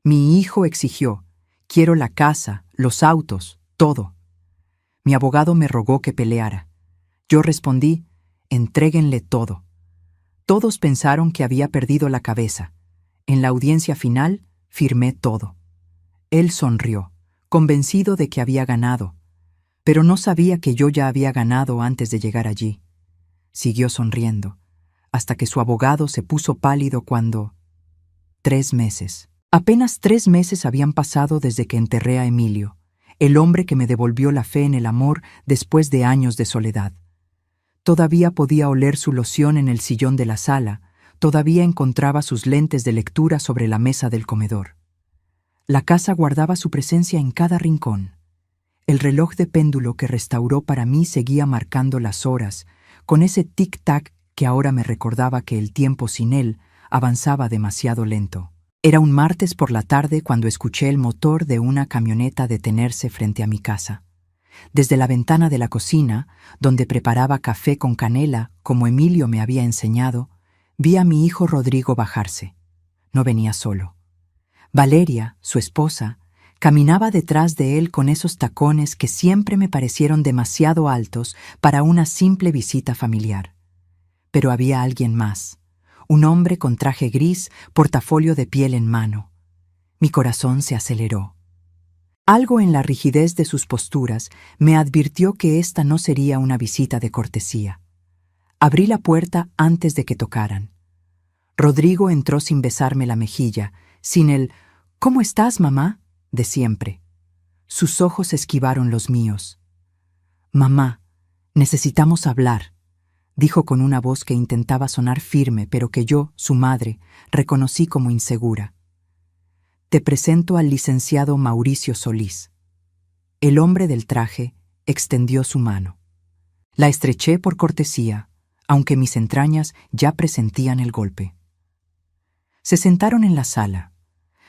Mi hijo exigió: quiero la casa, los autos, todo. Mi abogado me rogó que peleara. Yo respondí: entréguenle todo. Todos pensaron que había perdido la cabeza. En la audiencia final, firmé todo. Él sonrió, convencido de que había ganado, pero no sabía que yo ya había ganado antes de llegar allí. Siguió sonriendo, hasta que su abogado se puso pálido cuando... 3 meses. Apenas 3 meses habían pasado desde que enterré a Emilio, el hombre que me devolvió la fe en el amor después de años de soledad. Todavía podía oler su loción en el sillón de la sala, todavía encontraba sus lentes de lectura sobre la mesa del comedor. La casa guardaba su presencia en cada rincón. El reloj de péndulo que restauró para mí seguía marcando las horas, con ese tic-tac que ahora me recordaba que el tiempo sin él avanzaba demasiado lento. Era un martes por la tarde cuando escuché el motor de una camioneta detenerse frente a mi casa. Desde la ventana de la cocina, donde preparaba café con canela, como Emilio me había enseñado, vi a mi hijo Rodrigo bajarse. No venía solo. Valeria, su esposa, caminaba detrás de él con esos tacones que siempre me parecieron demasiado altos para una simple visita familiar. Pero había alguien más, un hombre con traje gris, portafolio de piel en mano. Mi corazón se aceleró. Algo en la rigidez de sus posturas me advirtió que esta no sería una visita de cortesía. Abrí la puerta antes de que tocaran. Rodrigo entró sin besarme la mejilla, sin el «¿Cómo estás, mamá?», de siempre. Sus ojos esquivaron los míos. «Mamá, necesitamos hablar», dijo con una voz que intentaba sonar firme, pero que yo, su madre, reconocí como insegura. «Te presento al licenciado Mauricio Solís». El hombre del traje extendió su mano. La estreché por cortesía, aunque mis entrañas ya presentían el golpe. Se sentaron en la sala.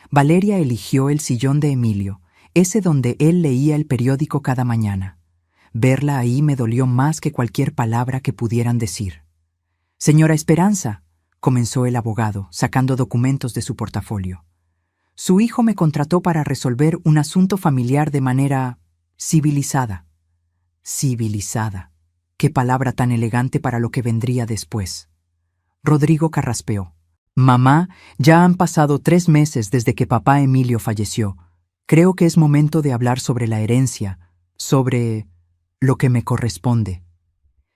Valeria eligió el sillón de Emilio, ese donde él leía el periódico cada mañana. Verla ahí me dolió más que cualquier palabra que pudieran decir. «Señora Esperanza», comenzó el abogado, sacando documentos de su portafolio. «Su hijo me contrató para resolver un asunto familiar de manera civilizada». Civilizada. Qué palabra tan elegante para lo que vendría después. Rodrigo carraspeó. «Mamá, ya han pasado 3 meses desde que papá Emilio falleció. Creo que es momento de hablar sobre la herencia, sobre lo que me corresponde.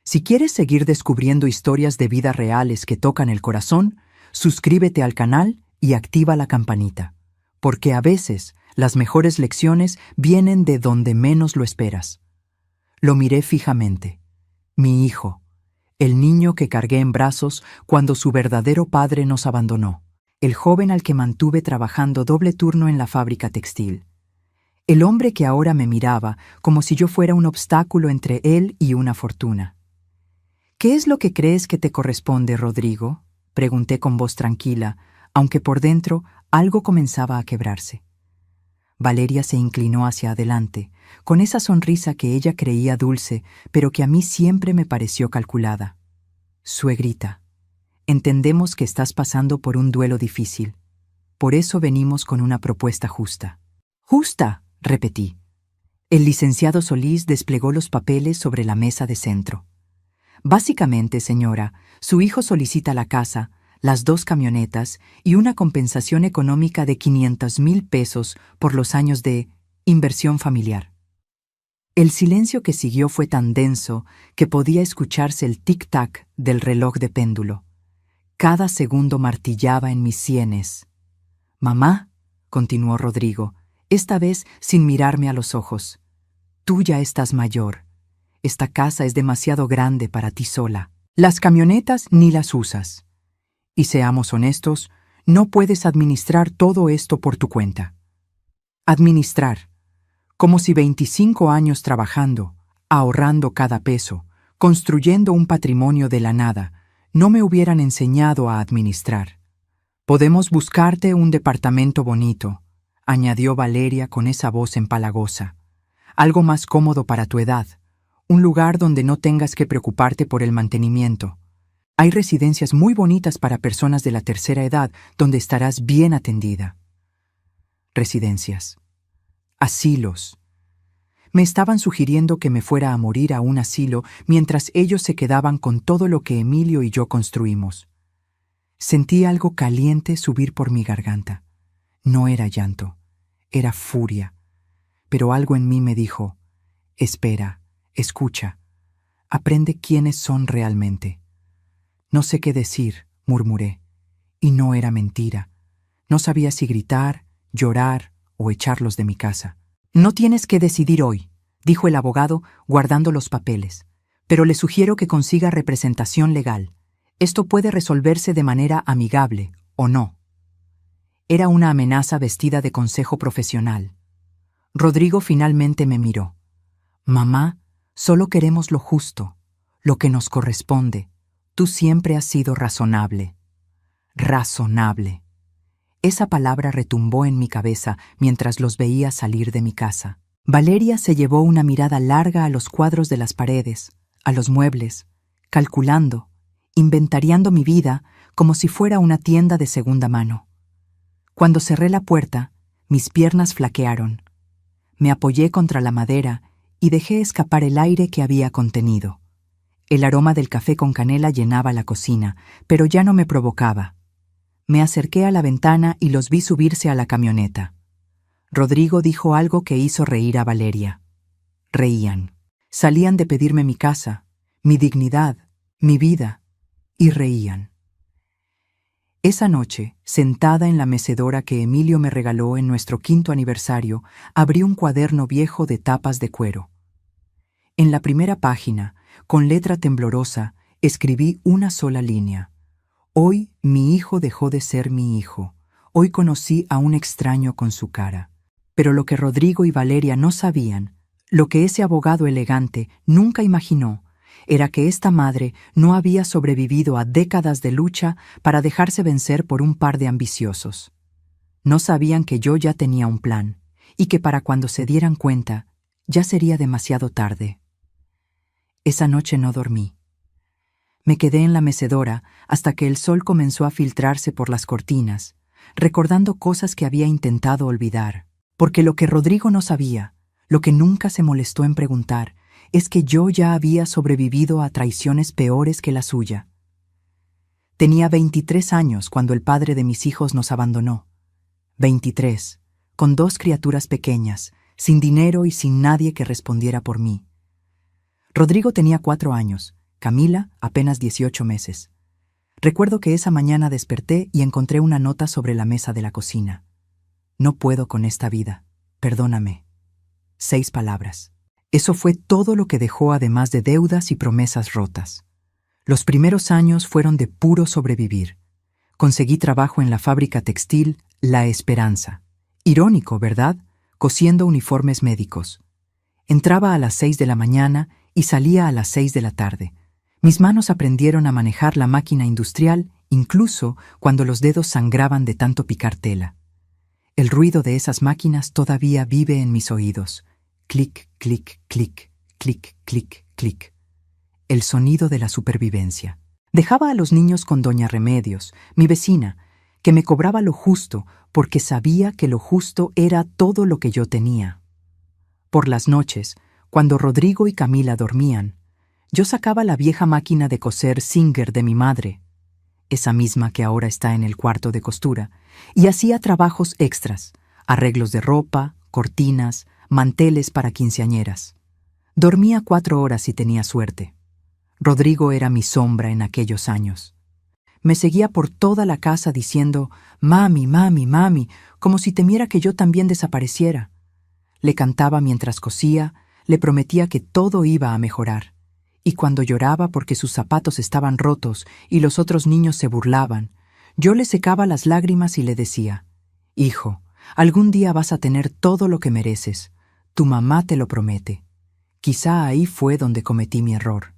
Si quieres seguir descubriendo historias de vida reales que tocan el corazón, suscríbete al canal y activa la campanita, porque a veces las mejores lecciones vienen de donde menos lo esperas». Lo miré fijamente. Mi hijo, el niño que cargué en brazos cuando su verdadero padre nos abandonó, el joven al que mantuve trabajando doble turno en la fábrica textil, el hombre que ahora me miraba como si yo fuera un obstáculo entre él y una fortuna. «¿Qué es lo que crees que te corresponde, Rodrigo?», pregunté con voz tranquila, aunque por dentro algo comenzaba a quebrarse. Valeria se inclinó hacia adelante, con esa sonrisa que ella creía dulce, pero que a mí siempre me pareció calculada. «Suegrita, entendemos que estás pasando por un duelo difícil. Por eso venimos con una propuesta justa». «¿Justa?», repetí. El licenciado Solís desplegó los papeles sobre la mesa de centro. «Básicamente, señora, su hijo solicita la casa, las 2 camionetas y una compensación económica de 500,000 pesos por los años de inversión familiar». El silencio que siguió fue tan denso que podía escucharse el tic-tac del reloj de péndulo. Cada segundo martillaba en mis sienes. «Mamá», continuó Rodrigo, esta vez sin mirarme a los ojos, «tú ya estás mayor. Esta casa es demasiado grande para ti sola. Las camionetas ni las usas. Y seamos honestos, no puedes administrar todo esto por tu cuenta». Administrar. Como si 25 años trabajando, ahorrando cada peso, construyendo un patrimonio de la nada, no me hubieran enseñado a administrar. «Podemos buscarte un departamento bonito», añadió Valeria con esa voz empalagosa. «Algo más cómodo para tu edad, un lugar donde no tengas que preocuparte por el mantenimiento. Hay residencias muy bonitas para personas de la tercera edad donde estarás bien atendida». residencias, asilos. Me estaban sugiriendo que me fuera a morir a un asilo mientras ellos se quedaban con todo lo que Emilio y yo construimos. Sentí algo caliente subir por mi garganta. No era llanto, era furia. Pero algo en mí me dijo: espera, escucha, aprende quiénes son realmente. No sé qué decir, murmuré. Y no era mentira. No sabía si gritar, llorar o echarlos de mi casa. No tienes que decidir hoy, dijo el abogado, guardando los papeles, pero le sugiero que consiga representación legal. Esto puede resolverse de manera amigable, o no. Era una amenaza vestida de consejo profesional. Rodrigo finalmente me miró. Mamá, solo queremos lo justo, lo que nos corresponde. Tú siempre has sido razonable. Razonable. Esa palabra retumbó en mi cabeza mientras los veía salir de mi casa. Valeria se llevó una mirada larga a los cuadros de las paredes, a los muebles, calculando, inventariando mi vida como si fuera una tienda de segunda mano. Cuando cerré la puerta, mis piernas flaquearon. Me apoyé contra la madera y dejé escapar el aire que había contenido. El aroma del café con canela llenaba la cocina, pero ya no me provocaba. Me acerqué a la ventana y los vi subirse a la camioneta. Rodrigo dijo algo que hizo reír a Valeria. Reían. Salían de pedirme mi casa, mi dignidad, mi vida, y reían. Esa noche, sentada en la mecedora que Emilio me regaló en nuestro 5º aniversario, abrí un cuaderno viejo de tapas de cuero. En la primera página, con letra temblorosa, escribí una sola línea. Hoy mi hijo dejó de ser mi hijo. Hoy conocí a un extraño con su cara. Pero lo que Rodrigo y Valeria no sabían, lo que ese abogado elegante nunca imaginó, era que esta madre no había sobrevivido a décadas de lucha para dejarse vencer por un par de ambiciosos. No sabían que yo ya tenía un plan, y que para cuando se dieran cuenta, ya sería demasiado tarde. Esa noche no dormí. Me quedé en la mecedora hasta que el sol comenzó a filtrarse por las cortinas, recordando cosas que había intentado olvidar. Porque lo que Rodrigo no sabía, lo que nunca se molestó en preguntar, es que yo ya había sobrevivido a traiciones peores que la suya. Tenía 23 años cuando el padre de mis hijos nos abandonó. 23, con 2 criaturas pequeñas, sin dinero y sin nadie que respondiera por mí. Rodrigo tenía 4 años, Camila apenas 18 meses. Recuerdo que esa mañana desperté y encontré una nota sobre la mesa de la cocina. No puedo con esta vida. Perdóname. 6 palabras. Eso fue todo lo que dejó, además de deudas y promesas rotas. Los primeros años fueron de puro sobrevivir. Conseguí trabajo en la fábrica textil La Esperanza. Irónico, ¿verdad? Cosiendo uniformes médicos. Entraba a las 6 de la mañana y salía a las 6 de la tarde. Mis manos aprendieron a manejar la máquina industrial incluso cuando los dedos sangraban de tanto picar tela. El ruido de esas máquinas todavía vive en mis oídos. Clic, clic, clic, clic, clic, clic. El sonido de la supervivencia. Dejaba a los niños con doña Remedios, mi vecina, que me cobraba lo justo porque sabía que lo justo era todo lo que yo tenía. Por las noches, cuando Rodrigo y Camila dormían, yo sacaba la vieja máquina de coser Singer de mi madre, esa misma que ahora está en el cuarto de costura, y hacía trabajos extras, arreglos de ropa, cortinas, manteles para quinceañeras. Dormía 4 horas si tenía suerte. Rodrigo era mi sombra en aquellos años. Me seguía por toda la casa diciendo «Mami, mami, mami», como si temiera que yo también desapareciera. Le cantaba mientras cosía, le prometía que todo iba a mejorar. Y cuando lloraba porque sus zapatos estaban rotos y los otros niños se burlaban, yo le secaba las lágrimas y le decía, «Hijo, algún día vas a tener todo lo que mereces. Tu mamá te lo promete». Quizá ahí fue donde cometí mi error.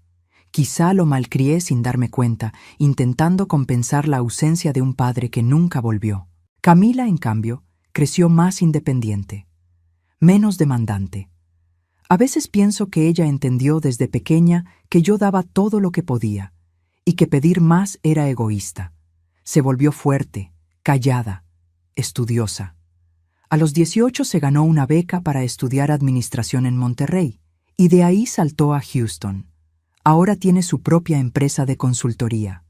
Quizá lo malcrié sin darme cuenta, intentando compensar la ausencia de un padre que nunca volvió. Camila, en cambio, creció más independiente, menos demandante. A veces pienso que ella entendió desde pequeña que yo daba todo lo que podía y que pedir más era egoísta. Se volvió fuerte, callada, estudiosa. A los 18 se ganó una beca para estudiar administración en Monterrey, y de ahí saltó a Houston. Ahora tiene su propia empresa de consultoría.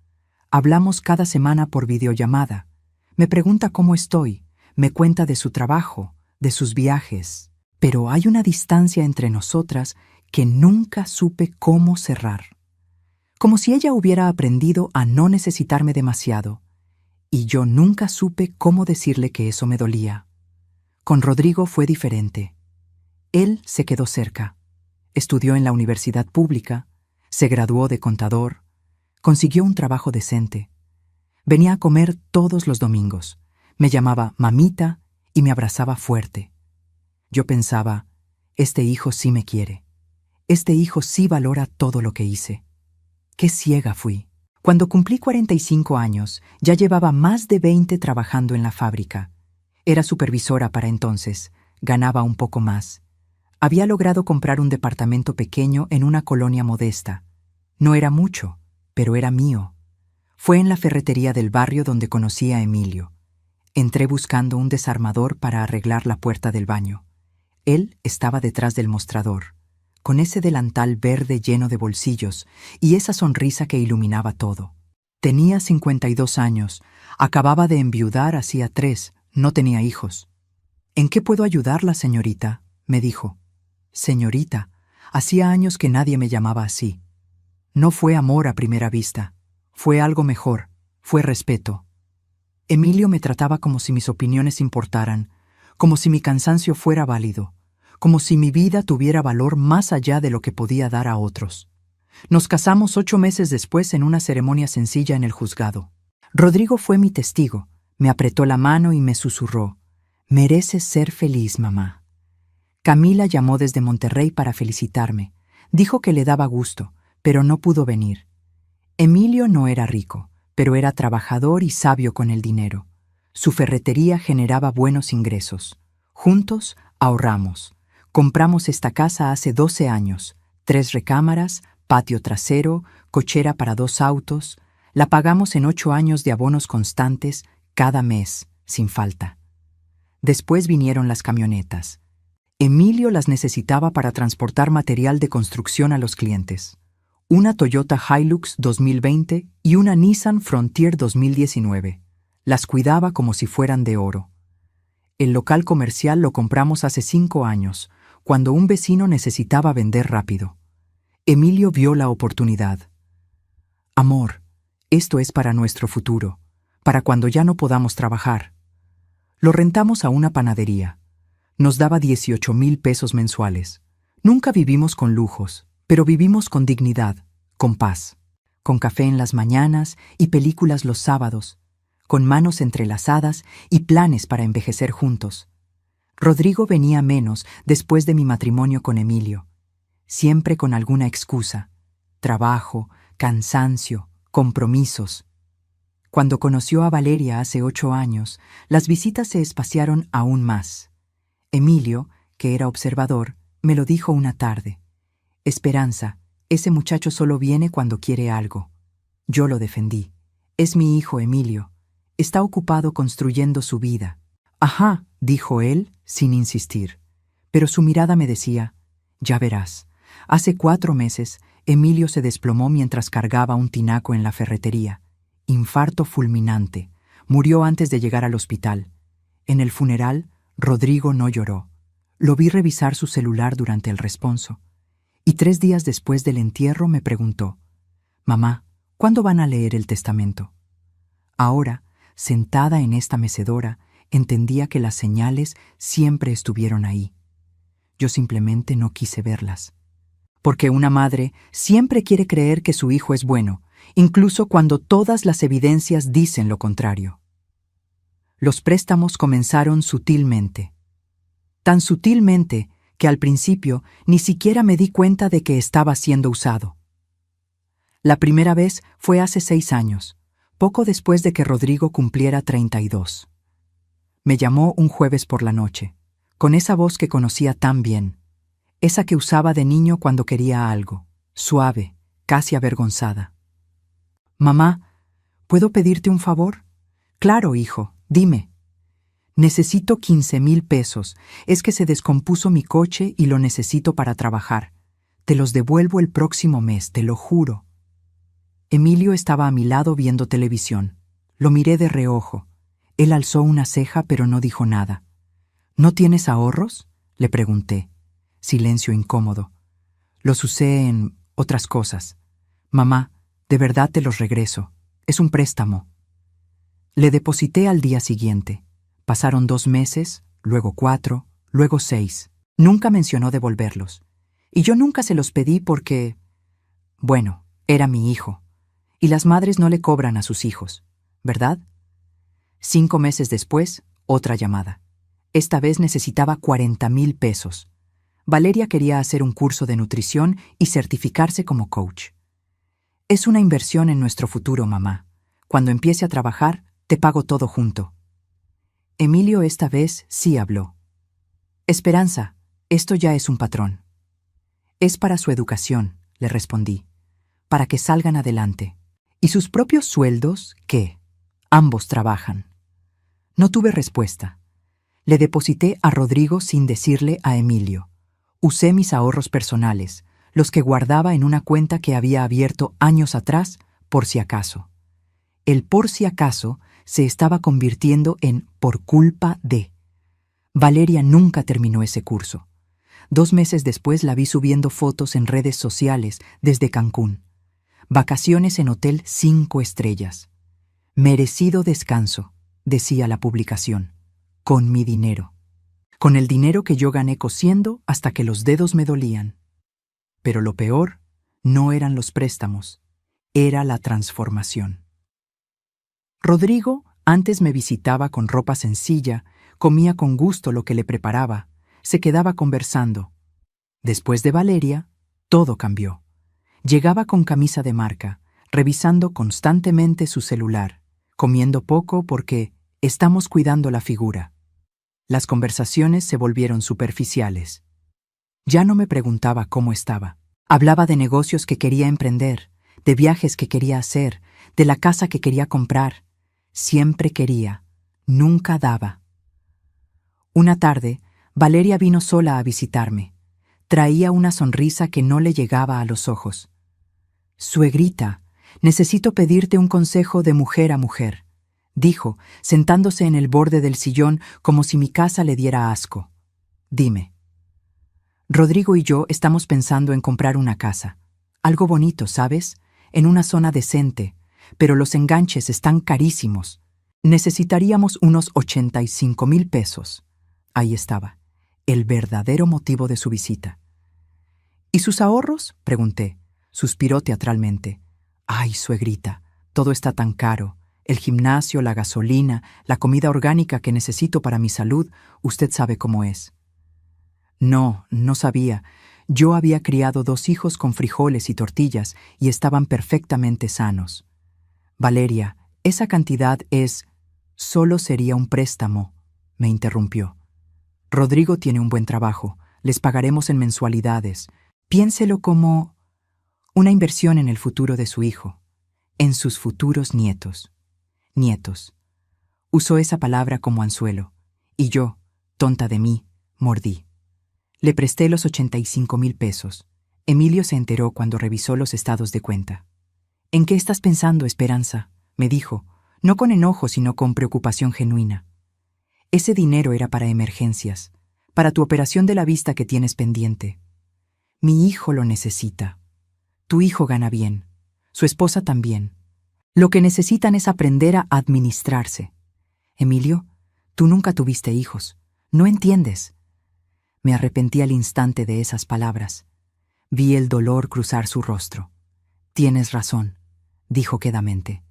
Hablamos cada semana por videollamada. Me pregunta cómo estoy, me cuenta de su trabajo, de sus viajes. Pero hay una distancia entre nosotras que nunca supe cómo cerrar. Como si ella hubiera aprendido a no necesitarme demasiado, y yo nunca supe cómo decirle que eso me dolía. Con Rodrigo fue diferente. Él se quedó cerca. Estudió en la universidad pública, se graduó de contador, consiguió un trabajo decente. Venía a comer todos los domingos, me llamaba mamita y me abrazaba fuerte. Yo pensaba, este hijo sí me quiere. Este hijo sí valora todo lo que hice. Qué ciega fui. Cuando cumplí 45 años, ya llevaba más de 20 trabajando en la fábrica. Era supervisora para entonces, ganaba un poco más. Había logrado comprar un departamento pequeño en una colonia modesta. No era mucho, pero era mío. Fue en la ferretería del barrio donde conocí a Emilio. Entré buscando un desarmador para arreglar la puerta del baño. Él estaba detrás del mostrador, con ese delantal verde lleno de bolsillos y esa sonrisa que iluminaba todo. Tenía 52 años, acababa de enviudar hacía 3, no tenía hijos. «¿En qué puedo ayudarla, señorita?», me dijo. Señorita, hacía años que nadie me llamaba así. No fue amor a primera vista, fue algo mejor, fue respeto. Emilio me trataba como si mis opiniones importaran, como si mi cansancio fuera válido, como si mi vida tuviera valor más allá de lo que podía dar a otros. Nos casamos 8 meses después en una ceremonia sencilla en el juzgado. Rodrigo fue mi testigo, me apretó la mano y me susurró: «Mereces ser feliz, mamá». Camila llamó desde Monterrey para felicitarme. Dijo que le daba gusto, pero no pudo venir. Emilio no era rico, pero era trabajador y sabio con el dinero. Su ferretería generaba buenos ingresos. Juntos ahorramos. Compramos esta casa hace 12 años, 3 recámaras, patio trasero, cochera para 2 autos. La pagamos en 8 años de abonos constantes, cada mes, sin falta. Después vinieron las camionetas. Emilio las necesitaba para transportar material de construcción a los clientes. Una Toyota Hilux 2020 y una Nissan Frontier 2019. Las cuidaba como si fueran de oro. El local comercial lo compramos hace 5 años, cuando un vecino necesitaba vender rápido. Emilio vio la oportunidad. «Amor, esto es para nuestro futuro, para cuando ya no podamos trabajar». Lo rentamos a una panadería. Nos daba 18,000 pesos mensuales. Nunca vivimos con lujos, pero vivimos con dignidad, con paz, con café en las mañanas y películas los sábados, con manos entrelazadas y planes para envejecer juntos. Rodrigo venía menos después de mi matrimonio con Emilio, siempre con alguna excusa: trabajo, cansancio, compromisos. Cuando conoció a Valeria hace 8 años, las visitas se espaciaron aún más. Emilio, que era observador, me lo dijo una tarde: «Esperanza, ese muchacho solo viene cuando quiere algo». Yo lo defendí. «Es mi hijo Emilio. Está ocupado construyendo su vida». «Ajá», dijo él, sin insistir. Pero su mirada me decía: «Ya verás». Hace 4 meses, Emilio se desplomó mientras cargaba un tinaco en la ferretería. Infarto fulminante. Murió antes de llegar al hospital. En el funeral, Rodrigo no lloró. Lo vi revisar su celular durante el responso. Y 3 días después del entierro me preguntó: «Mamá, ¿cuándo van a leer el testamento?». Ahora, sentada en esta mecedora, entendía que las señales siempre estuvieron ahí. Yo simplemente no quise verlas. Porque una madre siempre quiere creer que su hijo es bueno, incluso cuando todas las evidencias dicen lo contrario. Los préstamos comenzaron sutilmente. Tan sutilmente que al principio ni siquiera me di cuenta de que estaba siendo usado. La primera vez fue hace 6 años, poco después de que Rodrigo cumpliera 32. Me llamó un jueves por la noche, con esa voz que conocía tan bien, esa que usaba de niño cuando quería algo, suave, casi avergonzada. «Mamá, ¿puedo pedirte un favor?». «Claro, hijo, dime». Necesito 15,000 pesos. Es que se descompuso mi coche y lo necesito para trabajar. Te los devuelvo el próximo mes, te lo juro. Emilio estaba a mi lado viendo televisión. Lo miré de reojo. Él alzó una ceja pero no dijo nada. ¿No tienes ahorros?, le pregunté. Silencio incómodo. Los usé en otras cosas. Mamá, de verdad te los regreso. Es un préstamo. Le deposité al día siguiente. Pasaron 2 meses, luego 4, luego 6. Nunca mencionó devolverlos. Y yo nunca se los pedí porque, bueno, era mi hijo. Y las madres no le cobran a sus hijos, ¿verdad? 5 meses después, otra llamada. Esta vez necesitaba 40,000 pesos. Valeria quería hacer un curso de nutrición y certificarse como coach. Es una inversión en nuestro futuro, mamá. Cuando empiece a trabajar, te pago todo junto. Emilio esta vez sí habló. Esperanza, esto ya es un patrón. Es para su educación, le respondí, para que salgan adelante. ¿Y sus propios sueldos, qué? Ambos trabajan. No tuve respuesta. Le deposité a Rodrigo sin decirle a Emilio. Usé mis ahorros personales, los que guardaba en una cuenta que había abierto años atrás, por si acaso. El por si acaso se estaba convirtiendo en por culpa de. Valeria nunca terminó ese curso. 2 meses después la vi subiendo fotos en redes sociales desde Cancún. Vacaciones en hotel 5 estrellas. Merecido descanso, decía la publicación, con mi dinero. Con el dinero que yo gané cosiendo hasta que los dedos me dolían. Pero lo peor no eran los préstamos, era la transformación. Rodrigo antes me visitaba con ropa sencilla, comía con gusto lo que le preparaba, se quedaba conversando. Después de Valeria, todo cambió. Llegaba con camisa de marca, revisando constantemente su celular, comiendo poco porque estamos cuidando la figura. Las conversaciones se volvieron superficiales. Ya no me preguntaba cómo estaba. Hablaba de negocios que quería emprender, de viajes que quería hacer, de la casa que quería comprar. Siempre quería, nunca daba. Una tarde, Valeria vino sola a visitarme. Traía una sonrisa que no le llegaba a los ojos. «Suegrita, necesito pedirte un consejo de mujer a mujer», dijo, sentándose en el borde del sillón como si mi casa le diera asco. «Dime». Rodrigo y yo estamos pensando en comprar una casa. Algo bonito, ¿sabes? En una zona decente, pero los enganches están carísimos. Necesitaríamos unos 85,000 pesos. Ahí estaba, el verdadero motivo de su visita. ¿Y sus ahorros?, pregunté. Suspiró teatralmente. «Ay, suegrita, todo está tan caro. El gimnasio, la gasolina, la comida orgánica que necesito para mi salud, usted sabe cómo es». No, no sabía. Yo había criado 2 hijos con frijoles y tortillas y estaban perfectamente sanos. «Valeria, esa cantidad es... Solo sería un préstamo», me interrumpió. «Rodrigo tiene un buen trabajo. Les pagaremos en mensualidades. Piénselo como una inversión en el futuro de su hijo, en sus futuros nietos». Nietos. Usó esa palabra como anzuelo, y yo, tonta de mí, mordí. Le presté los 85,000 pesos. Emilio se enteró cuando revisó los estados de cuenta. «¿En qué estás pensando, Esperanza?», me dijo, no con enojo sino con preocupación genuina. «Ese dinero era para emergencias, para tu operación de la vista que tienes pendiente. Mi hijo lo necesita. Tu hijo gana bien, su esposa también. Lo que necesitan es aprender a administrarse. Emilio, tú nunca tuviste hijos, no entiendes». Me arrepentí al instante de esas palabras. Vi el dolor cruzar su rostro. «Tienes razón», dijo quedamente.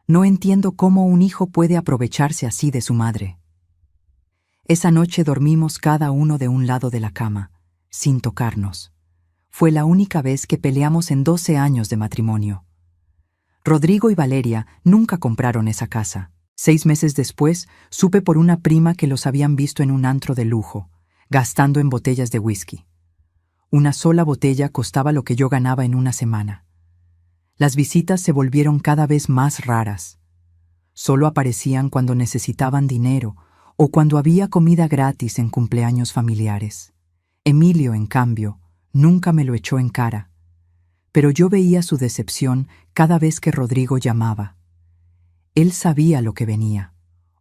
«No entiendo cómo un hijo puede aprovecharse así de su madre». Esa noche dormimos cada uno de un lado de la cama, sin tocarnos. Fue la única vez que peleamos en 12 años de matrimonio. Rodrigo y Valeria nunca compraron esa casa. 6 meses después, supe por una prima que los habían visto en un antro de lujo, gastando en botellas de whisky. Una sola botella costaba lo que yo ganaba en una semana. Las visitas se volvieron cada vez más raras. Solo aparecían cuando necesitaban dinero o cuando había comida gratis en cumpleaños familiares. Emilio, en cambio, nunca me lo echó en cara, pero yo veía su decepción cada vez que Rodrigo llamaba. Él sabía lo que venía: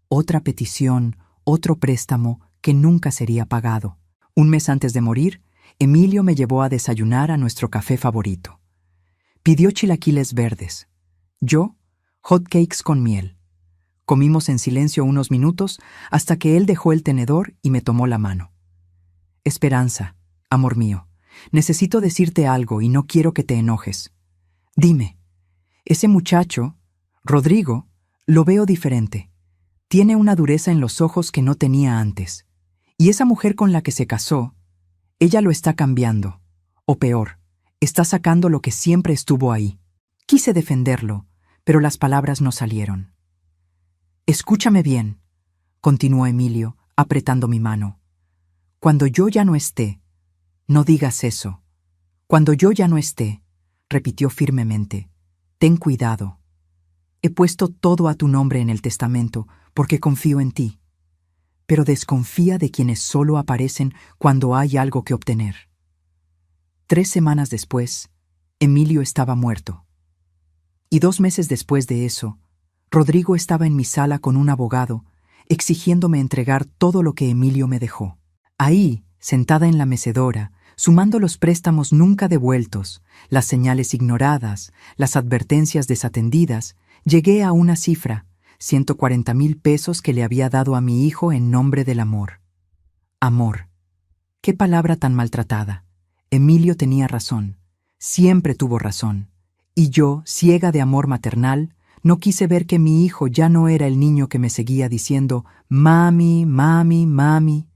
otra petición, otro préstamo que nunca sería pagado. Un mes antes de morir, Emilio me llevó a desayunar a nuestro café favorito. Pidió chilaquiles verdes. Yo, hot cakes con miel. Comimos en silencio unos minutos hasta que él dejó el tenedor y me tomó la mano. Esperanza, amor mío, necesito decirte algo y no quiero que te enojes. Dime, ese muchacho, Rodrigo, lo veo diferente. Tiene una dureza en los ojos que no tenía antes. Y esa mujer con la que se casó, ella lo está cambiando. O peor, está sacando lo que siempre estuvo ahí. Quise defenderlo, pero las palabras no salieron. Escúchame bien, continuó Emilio, apretando mi mano. Cuando yo ya no esté, no digas eso. Cuando yo ya no esté, repitió firmemente, ten cuidado. He puesto todo a tu nombre en el testamento porque confío en ti. Pero desconfía de quienes solo aparecen cuando hay algo que obtener. 3 semanas después, Emilio estaba muerto. Y 2 meses después de eso, Rodrigo estaba en mi sala con un abogado, exigiéndome entregar todo lo que Emilio me dejó. Ahí, sentada en la mecedora, sumando los préstamos nunca devueltos, las señales ignoradas, las advertencias desatendidas, llegué a una cifra: 140,000 pesos que le había dado a mi hijo en nombre del amor. Amor. Qué palabra tan maltratada. Emilio tenía razón. Siempre tuvo razón. Y yo, ciega de amor maternal, no quise ver que mi hijo ya no era el niño que me seguía diciendo «Mami, mami, mami».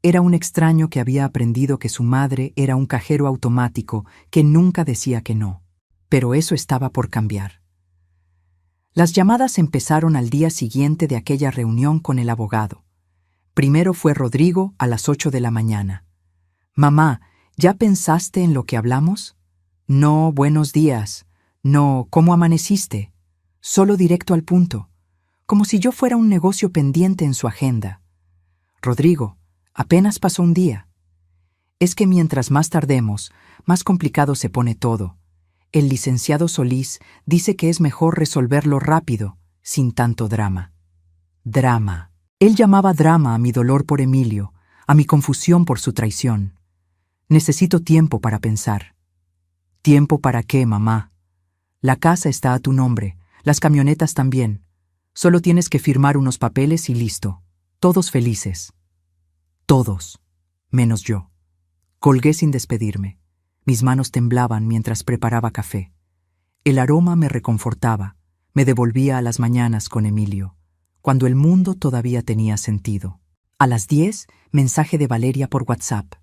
Era un extraño que había aprendido que su madre era un cajero automático que nunca decía que no. Pero eso estaba por cambiar. Las llamadas empezaron al día siguiente de aquella reunión con el abogado. Primero fue Rodrigo a las 8 de la mañana. «Mamá, ¿ya pensaste en lo que hablamos? No, buenos días. No, ¿cómo amaneciste?» Solo directo al punto, como si yo fuera un negocio pendiente en su agenda. Rodrigo, apenas pasó un día. Es que mientras más tardemos, más complicado se pone todo. El licenciado Solís dice que es mejor resolverlo rápido, sin tanto drama. Drama. Él llamaba drama a mi dolor por Emilio, a mi confusión por su traición. Necesito tiempo para pensar. ¿Tiempo para qué, mamá? La casa está a tu nombre, las camionetas también. Solo tienes que firmar unos papeles y listo. Todos felices. Todos, menos yo. Colgué sin despedirme. Mis manos temblaban mientras preparaba café. El aroma me reconfortaba, me devolvía a las mañanas con Emilio, cuando el mundo todavía tenía sentido. A las 10, mensaje de Valeria por WhatsApp.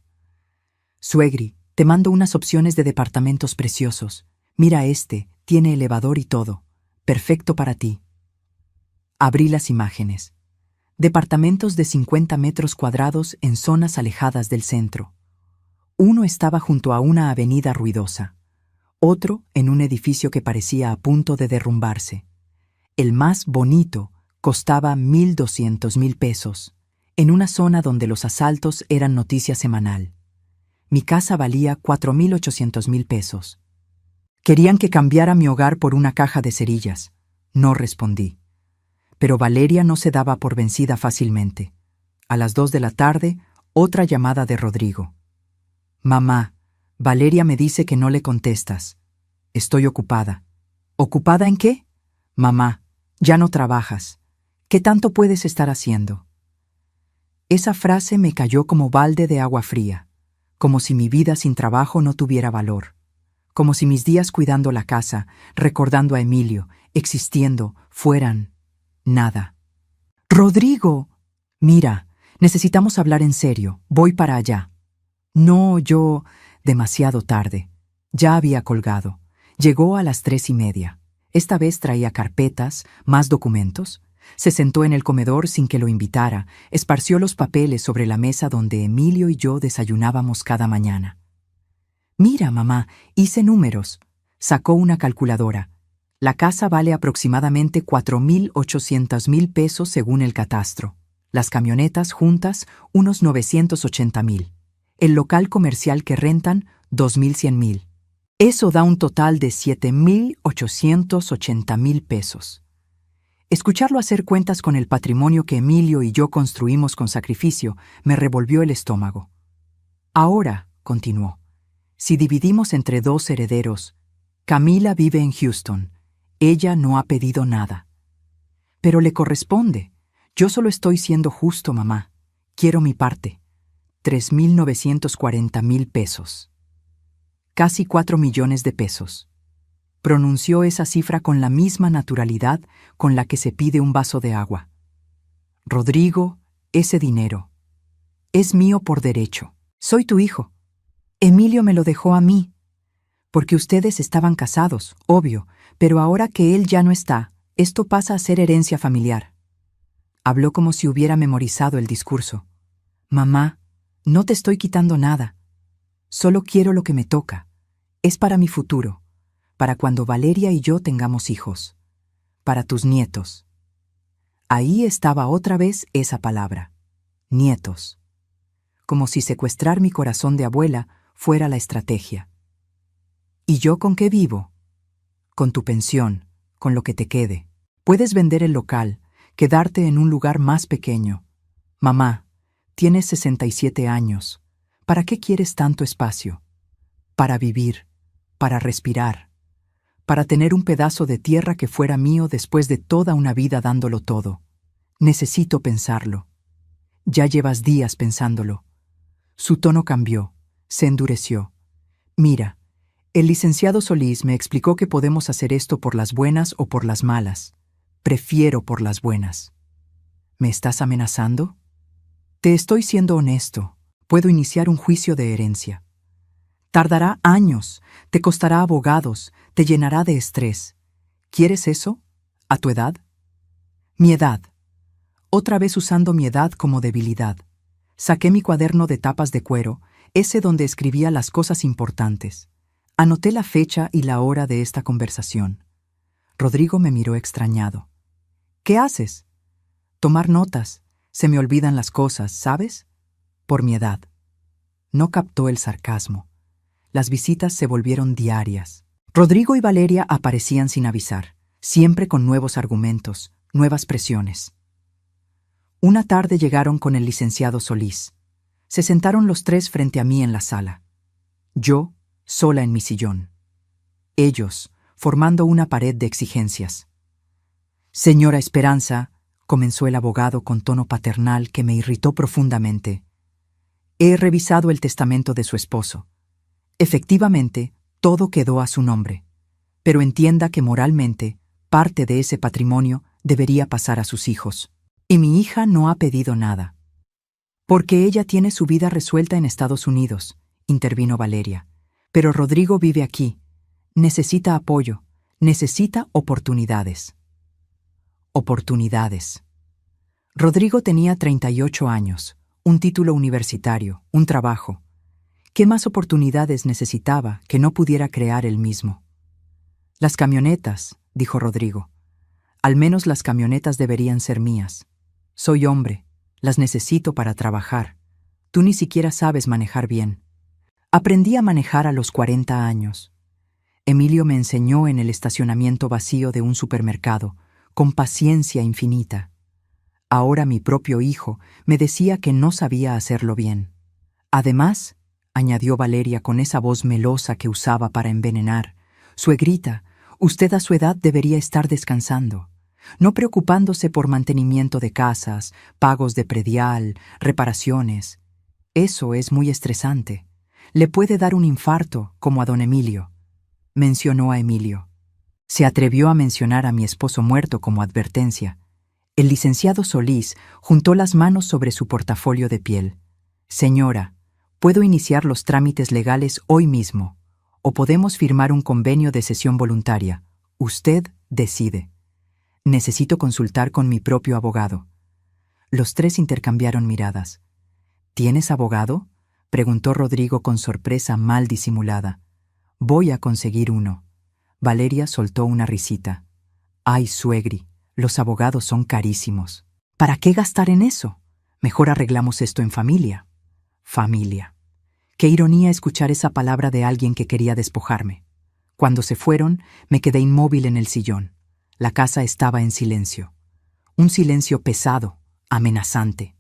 Suegri, te mando unas opciones de departamentos preciosos. Mira este, tiene elevador y todo. Perfecto para ti. Abrí las imágenes. Departamentos de 50 metros cuadrados en zonas alejadas del centro. Uno estaba junto a una avenida ruidosa. Otro en un edificio que parecía a punto de derrumbarse. El más bonito costaba 1,200,000 pesos, en una zona donde los asaltos eran noticia semanal. Mi casa valía 4,800,000 pesos. Querían que cambiara mi hogar por una caja de cerillas. No respondí. Pero Valeria no se daba por vencida fácilmente. A las 2 de la tarde, otra llamada de Rodrigo. Mamá, Valeria me dice que no le contestas. Estoy ocupada. ¿Ocupada en qué? Mamá, ya no trabajas. ¿Qué tanto puedes estar haciendo? Esa frase me cayó como balde de agua fría, como si mi vida sin trabajo no tuviera valor. Como si mis días cuidando la casa, recordando a Emilio, existiendo, fueran nada. ¡Rodrigo! Mira, necesitamos hablar en serio. Voy para allá. No, yo... Demasiado tarde. Ya había colgado. Llegó a las 3:30. Esta vez traía carpetas, más documentos. Se sentó en el comedor sin que lo invitara, esparció los papeles sobre la mesa donde Emilio y yo desayunábamos cada mañana. Mira, mamá, hice números. Sacó una calculadora. La casa vale aproximadamente 4,800,000 pesos según el catastro. Las camionetas juntas, unos 980,000. El local comercial que rentan, 2,100,000. Eso da un total de 7,880,000 pesos. Escucharlo hacer cuentas con el patrimonio que Emilio y yo construimos con sacrificio me revolvió el estómago. Ahora, continuó, si dividimos entre 2 herederos, Camila vive en Houston. Ella no ha pedido nada. Pero le corresponde. Yo solo estoy siendo justo, mamá. Quiero mi parte. 3,940,000 pesos. Casi 4 millones de pesos. Pronunció esa cifra con la misma naturalidad con la que se pide un vaso de agua. Rodrigo, ese dinero es mío por derecho. Soy tu hijo. Emilio me lo dejó a mí. Porque ustedes estaban casados, obvio, pero ahora que él ya no está, esto pasa a ser herencia familiar. Habló como si hubiera memorizado el discurso. Mamá, no te estoy quitando nada. Solo quiero lo que me toca. Es para mi futuro, para cuando Valeria y yo tengamos hijos, para tus nietos. Ahí estaba otra vez esa palabra, nietos. Como si secuestrar mi corazón de abuela fuera la estrategia. ¿Y yo con qué vivo? Con tu pensión, con lo que te quede. Puedes vender el local, quedarte en un lugar más pequeño. Mamá, tienes 67 años. ¿Para qué quieres tanto espacio? Para vivir, para respirar, para tener un pedazo de tierra que fuera mío después de toda una vida dándolo todo. Necesito pensarlo. Ya llevas días pensándolo. Su tono cambió, se endureció. Mira, el licenciado Solís me explicó que podemos hacer esto por las buenas o por las malas. Prefiero por las buenas. ¿Me estás amenazando? Te estoy siendo honesto. Puedo iniciar un juicio de herencia. Tardará años, te costará abogados, te llenará de estrés. ¿Quieres eso? ¿A tu edad? Mi edad. Otra vez usando mi edad como debilidad. Saqué mi cuaderno de tapas de cuero, ese donde escribía las cosas importantes. Anoté la fecha y la hora de esta conversación. Rodrigo me miró extrañado. ¿Qué haces? Tomar notas. Se me olvidan las cosas, ¿sabes? Por mi edad. No captó el sarcasmo. Las visitas se volvieron diarias. Rodrigo y Valeria aparecían sin avisar, siempre con nuevos argumentos, nuevas presiones. Una tarde llegaron con el licenciado Solís. Se sentaron los 3 frente a mí en la sala. Yo, sola en mi sillón. Ellos, formando una pared de exigencias. Señora Esperanza, comenzó el abogado con tono paternal que me irritó profundamente. He revisado el testamento de su esposo. Efectivamente, todo quedó a su nombre. Pero entienda que moralmente, parte de ese patrimonio debería pasar a sus hijos. Y mi hija no ha pedido nada. Porque ella tiene su vida resuelta en Estados Unidos, intervino Valeria. Pero Rodrigo vive aquí. Necesita apoyo, necesita oportunidades. Oportunidades. Rodrigo tenía 38 años, un título universitario, un trabajo. ¿Qué más oportunidades necesitaba que no pudiera crear él mismo? Las camionetas, dijo Rodrigo. Al menos las camionetas deberían ser mías. Soy hombre, las necesito para trabajar. Tú ni siquiera sabes manejar bien. Aprendí a manejar a los 40 años. Emilio me enseñó en el estacionamiento vacío de un supermercado, con paciencia infinita. Ahora mi propio hijo me decía que no sabía hacerlo bien. Además, añadió Valeria con esa voz melosa que usaba para envenenar, suegrita, usted a su edad debería estar descansando, no preocupándose por mantenimiento de casas, pagos de predial, reparaciones. Eso es muy estresante. Le puede dar un infarto, como a don Emilio. Mencionó a Emilio. Se atrevió a mencionar a mi esposo muerto como advertencia. El licenciado Solís juntó las manos sobre su portafolio de piel. Señora, puedo iniciar los trámites legales hoy mismo, o podemos firmar un convenio de cesión voluntaria. Usted decide. Necesito consultar con mi propio abogado. Los 3 intercambiaron miradas. ¿Tienes abogado?, preguntó Rodrigo con sorpresa mal disimulada. Voy a conseguir uno. Valeria soltó una risita. Ay, suegri, los abogados son carísimos. ¿Para qué gastar en eso? Mejor arreglamos esto en familia. Familia. Qué ironía escuchar esa palabra de alguien que quería despojarme. Cuando se fueron, me quedé inmóvil en el sillón. La casa estaba en silencio. Un silencio pesado, amenazante.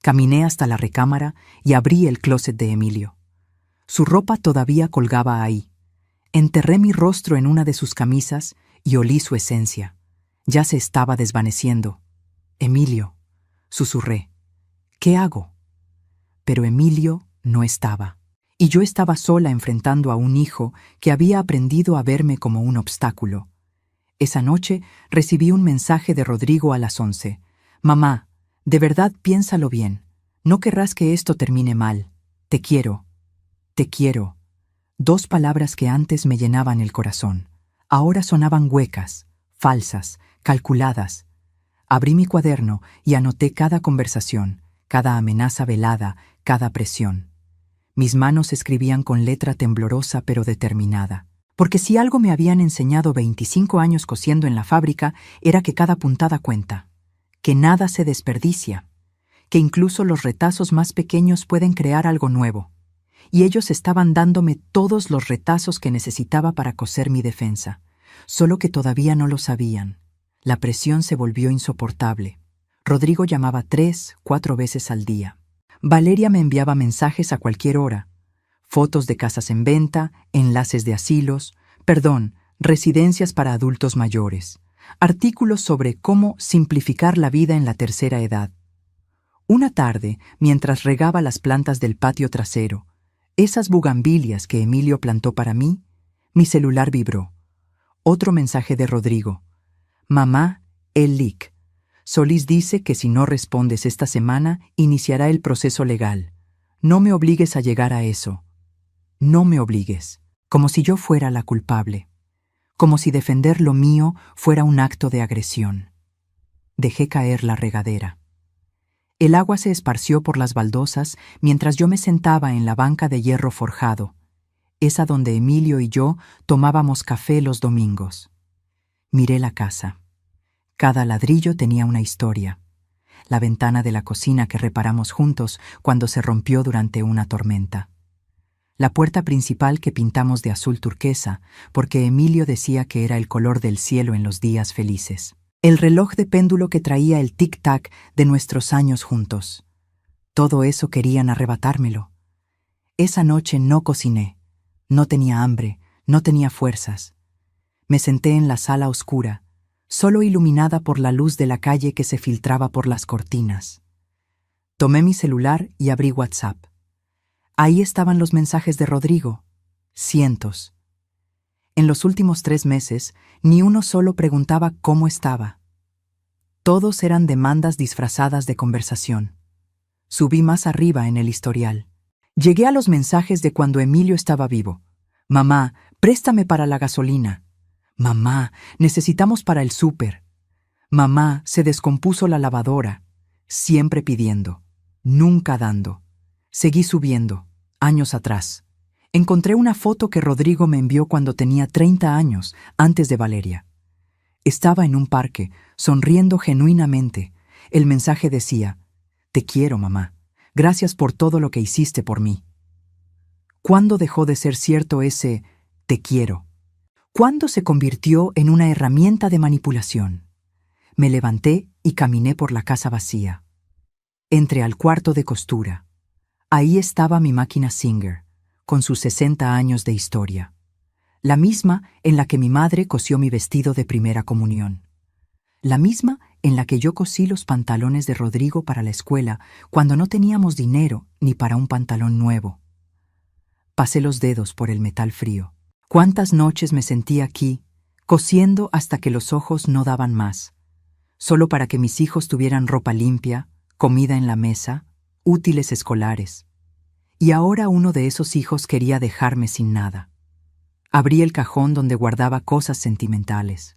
Caminé hasta la recámara y abrí el closet de Emilio. Su ropa todavía colgaba ahí. Enterré mi rostro en una de sus camisas y olí su esencia. Ya se estaba desvaneciendo. Emilio, susurré. ¿Qué hago? Pero Emilio no estaba. Y yo estaba sola enfrentando a un hijo que había aprendido a verme como un obstáculo. Esa noche recibí un mensaje de Rodrigo a las 11. Mamá, de verdad piénsalo bien. No querrás que esto termine mal. Te quiero. Te quiero. 2 palabras que antes me llenaban el corazón. Ahora sonaban huecas, falsas, calculadas. Abrí mi cuaderno y anoté cada conversación, cada amenaza velada, cada presión. Mis manos escribían con letra temblorosa pero determinada. Porque si algo me habían enseñado 25 años cosiendo en la fábrica, era que cada puntada cuenta, que nada se desperdicia, que incluso los retazos más pequeños pueden crear algo nuevo. Y ellos estaban dándome todos los retazos que necesitaba para coser mi defensa, solo que todavía no lo sabían. La presión se volvió insoportable. Rodrigo llamaba 3, 4 veces al día. Valeria me enviaba mensajes a cualquier hora. Fotos de casas en venta, enlaces de asilos, residencias para adultos mayores, artículos sobre cómo simplificar la vida en la tercera edad. Una tarde, mientras regaba las plantas del patio trasero, esas bugambilias que Emilio plantó para mí, mi celular vibró. Otro mensaje de Rodrigo. Mamá, el leak. Solís dice que si no respondes esta semana, iniciará el proceso legal. No me obligues a llegar a eso. No me obligues. Como si yo fuera la culpable. Como si defender lo mío fuera un acto de agresión. Dejé caer la regadera. El agua se esparció por las baldosas mientras yo me sentaba en la banca de hierro forjado, esa donde Emilio y yo tomábamos café los domingos. Miré la casa. Cada ladrillo tenía una historia. La ventana de la cocina que reparamos juntos cuando se rompió durante una tormenta. La puerta principal que pintamos de azul turquesa, porque Emilio decía que era el color del cielo en los días felices. El reloj de péndulo que traía el tic-tac de nuestros años juntos. Todo eso querían arrebatármelo. Esa noche no cociné. No tenía hambre, no tenía fuerzas. Me senté en la sala oscura, solo iluminada por la luz de la calle que se filtraba por las cortinas. Tomé mi celular y abrí WhatsApp. Ahí estaban los mensajes de Rodrigo. Cientos. En los últimos 3 meses, ni uno solo preguntaba cómo estaba. Todos eran demandas disfrazadas de conversación. Subí más arriba en el historial. Llegué a los mensajes de cuando Emilio estaba vivo. Mamá, préstame para la gasolina. Mamá, necesitamos para el súper. Mamá, se descompuso la lavadora. Siempre pidiendo, nunca dando. Seguí subiendo, años atrás. Encontré una foto que Rodrigo me envió cuando tenía 30 años, antes de Valeria. Estaba en un parque, sonriendo genuinamente. El mensaje decía, «Te quiero, mamá. Gracias por todo lo que hiciste por mí». ¿Cuándo dejó de ser cierto ese «te quiero»? ¿Cuándo se convirtió en una herramienta de manipulación? Me levanté y caminé por la casa vacía. Entré al cuarto de costura. Ahí estaba mi máquina Singer, con sus 60 años de historia. La misma en la que mi madre cosió mi vestido de primera comunión. La misma en la que yo cosí los pantalones de Rodrigo para la escuela cuando no teníamos dinero ni para un pantalón nuevo. Pasé los dedos por el metal frío. ¿Cuántas noches me sentí aquí, cosiendo hasta que los ojos no daban más, solo para que mis hijos tuvieran ropa limpia, comida en la mesa, útiles escolares? Y ahora uno de esos hijos quería dejarme sin nada. Abrí el cajón donde guardaba cosas sentimentales.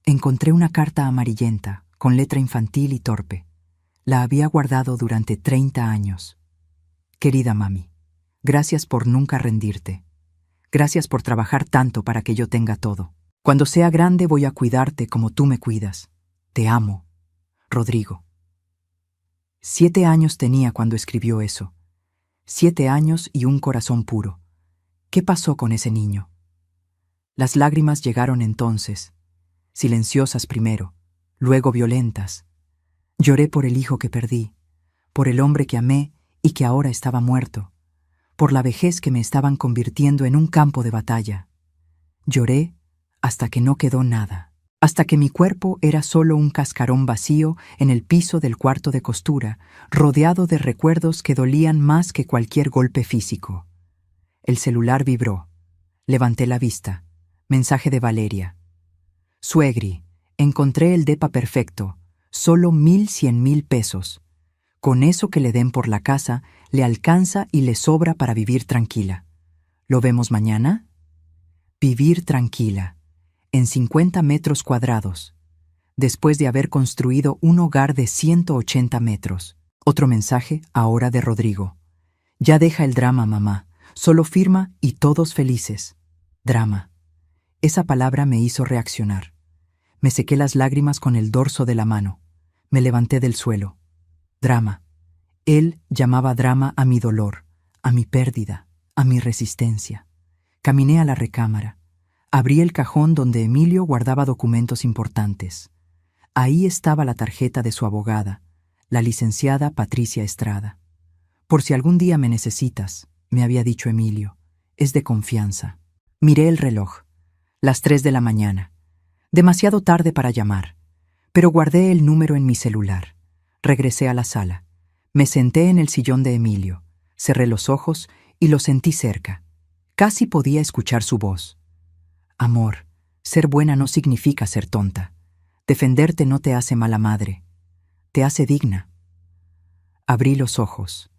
Encontré una carta amarillenta, con letra infantil y torpe. La había guardado durante 30 años. Querida mami, gracias por nunca rendirte. Gracias por trabajar tanto para que yo tenga todo. Cuando sea grande voy a cuidarte como tú me cuidas. Te amo. Rodrigo. 7 años tenía cuando escribió eso. 7 años y un corazón puro. ¿Qué pasó con ese niño? Las lágrimas llegaron entonces, silenciosas primero, luego violentas. Lloré por el hijo que perdí, por el hombre que amé y que ahora estaba muerto, por la vejez que me estaban convirtiendo en un campo de batalla. Lloré hasta que no quedó nada, hasta que mi cuerpo era solo un cascarón vacío en el piso del cuarto de costura, rodeado de recuerdos que dolían más que cualquier golpe físico. El celular vibró. Levanté la vista. Mensaje de Valeria. Suegri, encontré el depa perfecto, solo 1,100,000 pesos. Con eso que le den por la casa, le alcanza y le sobra para vivir tranquila. ¿Lo vemos mañana? Vivir tranquila, en 50 metros cuadrados, después de haber construido un hogar de 180 metros. Otro mensaje, ahora de Rodrigo. Ya deja el drama, mamá. Solo firma y todos felices. Drama. Esa palabra me hizo reaccionar. Me sequé las lágrimas con el dorso de la mano. Me levanté del suelo. Drama. Él llamaba drama a mi dolor, a mi pérdida, a mi resistencia. Caminé a la recámara. Abrí el cajón donde Emilio guardaba documentos importantes. Ahí estaba la tarjeta de su abogada, la licenciada Patricia Estrada. Por si algún día me necesitas, me había dicho Emilio. Es de confianza. Miré el reloj. Las 3 de la mañana. Demasiado tarde para llamar. Pero guardé el número en mi celular. Regresé a la sala. Me senté en el sillón de Emilio. Cerré los ojos y lo sentí cerca. Casi podía escuchar su voz. Amor, ser buena no significa ser tonta. Defenderte no te hace mala madre. Te hace digna. Abrí los ojos.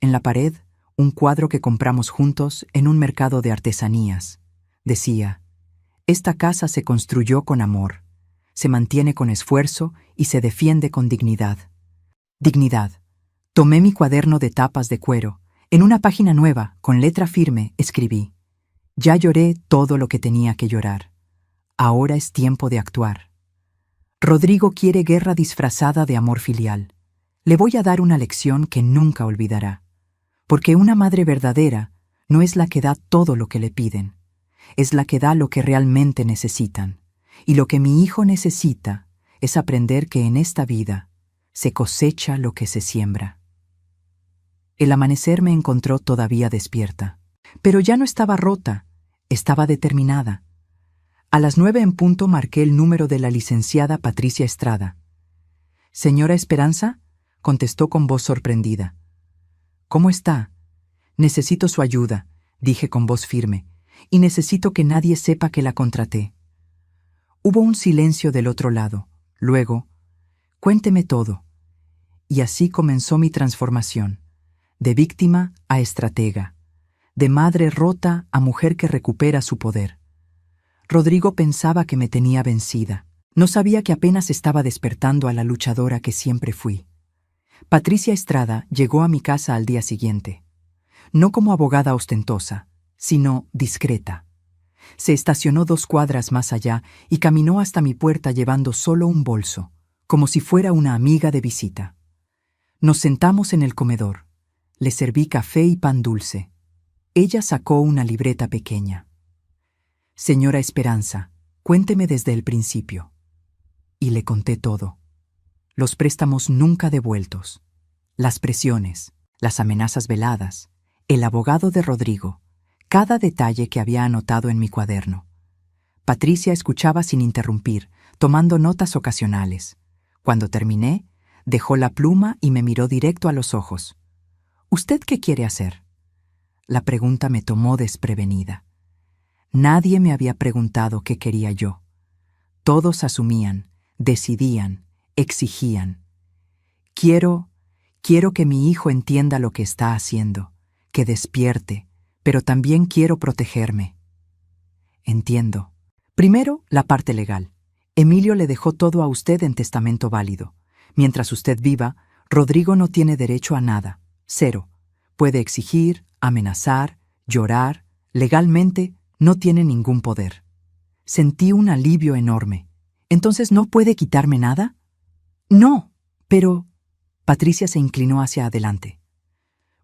En la pared, un cuadro que compramos juntos en un mercado de artesanías. Decía, esta casa se construyó con amor, se mantiene con esfuerzo y se defiende con dignidad. Dignidad. Tomé mi cuaderno de tapas de cuero. En una página nueva, con letra firme, escribí, ya lloré todo lo que tenía que llorar. Ahora es tiempo de actuar. Rodrigo quiere guerra disfrazada de amor filial. Le voy a dar una lección que nunca olvidará. Porque una madre verdadera no es la que da todo lo que le piden, es la que da lo que realmente necesitan. Y lo que mi hijo necesita es aprender que en esta vida se cosecha lo que se siembra. El amanecer me encontró todavía despierta, pero ya no estaba rota, estaba determinada. A las 9 en punto marqué el número de la licenciada Patricia Estrada. «Señora Esperanza», contestó con voz sorprendida. «¿Cómo está? Necesito su ayuda», dije con voz firme, «y necesito que nadie sepa que la contraté». Hubo un silencio del otro lado. Luego, «Cuénteme todo». Y así comenzó mi transformación, de víctima a estratega, de madre rota a mujer que recupera su poder. Rodrigo pensaba que me tenía vencida. No sabía que apenas estaba despertando a la luchadora que siempre fui. Patricia Estrada llegó a mi casa al día siguiente. No como abogada ostentosa, sino discreta. Se estacionó 2 cuadras más allá y caminó hasta mi puerta llevando solo un bolso, como si fuera una amiga de visita. Nos sentamos en el comedor. Le serví café y pan dulce. Ella sacó una libreta pequeña. «Señora Esperanza, cuénteme desde el principio». Y le conté todo. Los préstamos nunca devueltos, las presiones, las amenazas veladas, el abogado de Rodrigo, cada detalle que había anotado en mi cuaderno. Patricia escuchaba sin interrumpir, tomando notas ocasionales. Cuando terminé, dejó la pluma y me miró directo a los ojos. «¿Usted qué quiere hacer?». La pregunta me tomó desprevenida. Nadie me había preguntado qué quería yo. Todos asumían, decidían, exigían. Quiero que mi hijo entienda lo que está haciendo, que despierte, pero también quiero protegerme. Entiendo. Primero, la parte legal. Emilio le dejó todo a usted en testamento válido. Mientras usted viva, Rodrigo no tiene derecho a nada. 0. Puede exigir, amenazar, llorar. Legalmente, no tiene ningún poder. Sentí un alivio enorme. ¿Entonces no puede quitarme nada? No, pero Patricia se inclinó hacia adelante.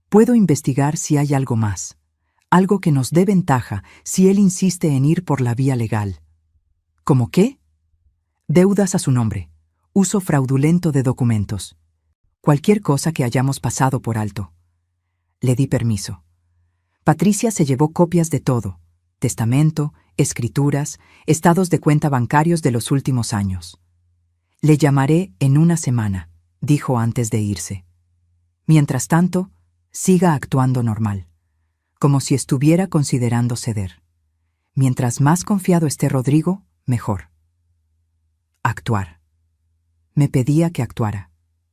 Puedo investigar si hay algo más, algo que nos dé ventaja si él insiste en ir por la vía legal. ¿Cómo qué? Deudas a su nombre, uso fraudulento de documentos. Cualquier cosa que hayamos pasado por alto. Le di permiso. Patricia se llevó copias de todo: testamento, escrituras, estados de cuenta bancarios de los últimos años. Le llamaré en una semana, dijo antes de irse. Mientras tanto, siga actuando normal, como si estuviera considerando ceder. Mientras más confiado esté Rodrigo, mejor. Actuar. Me pedía que actuara,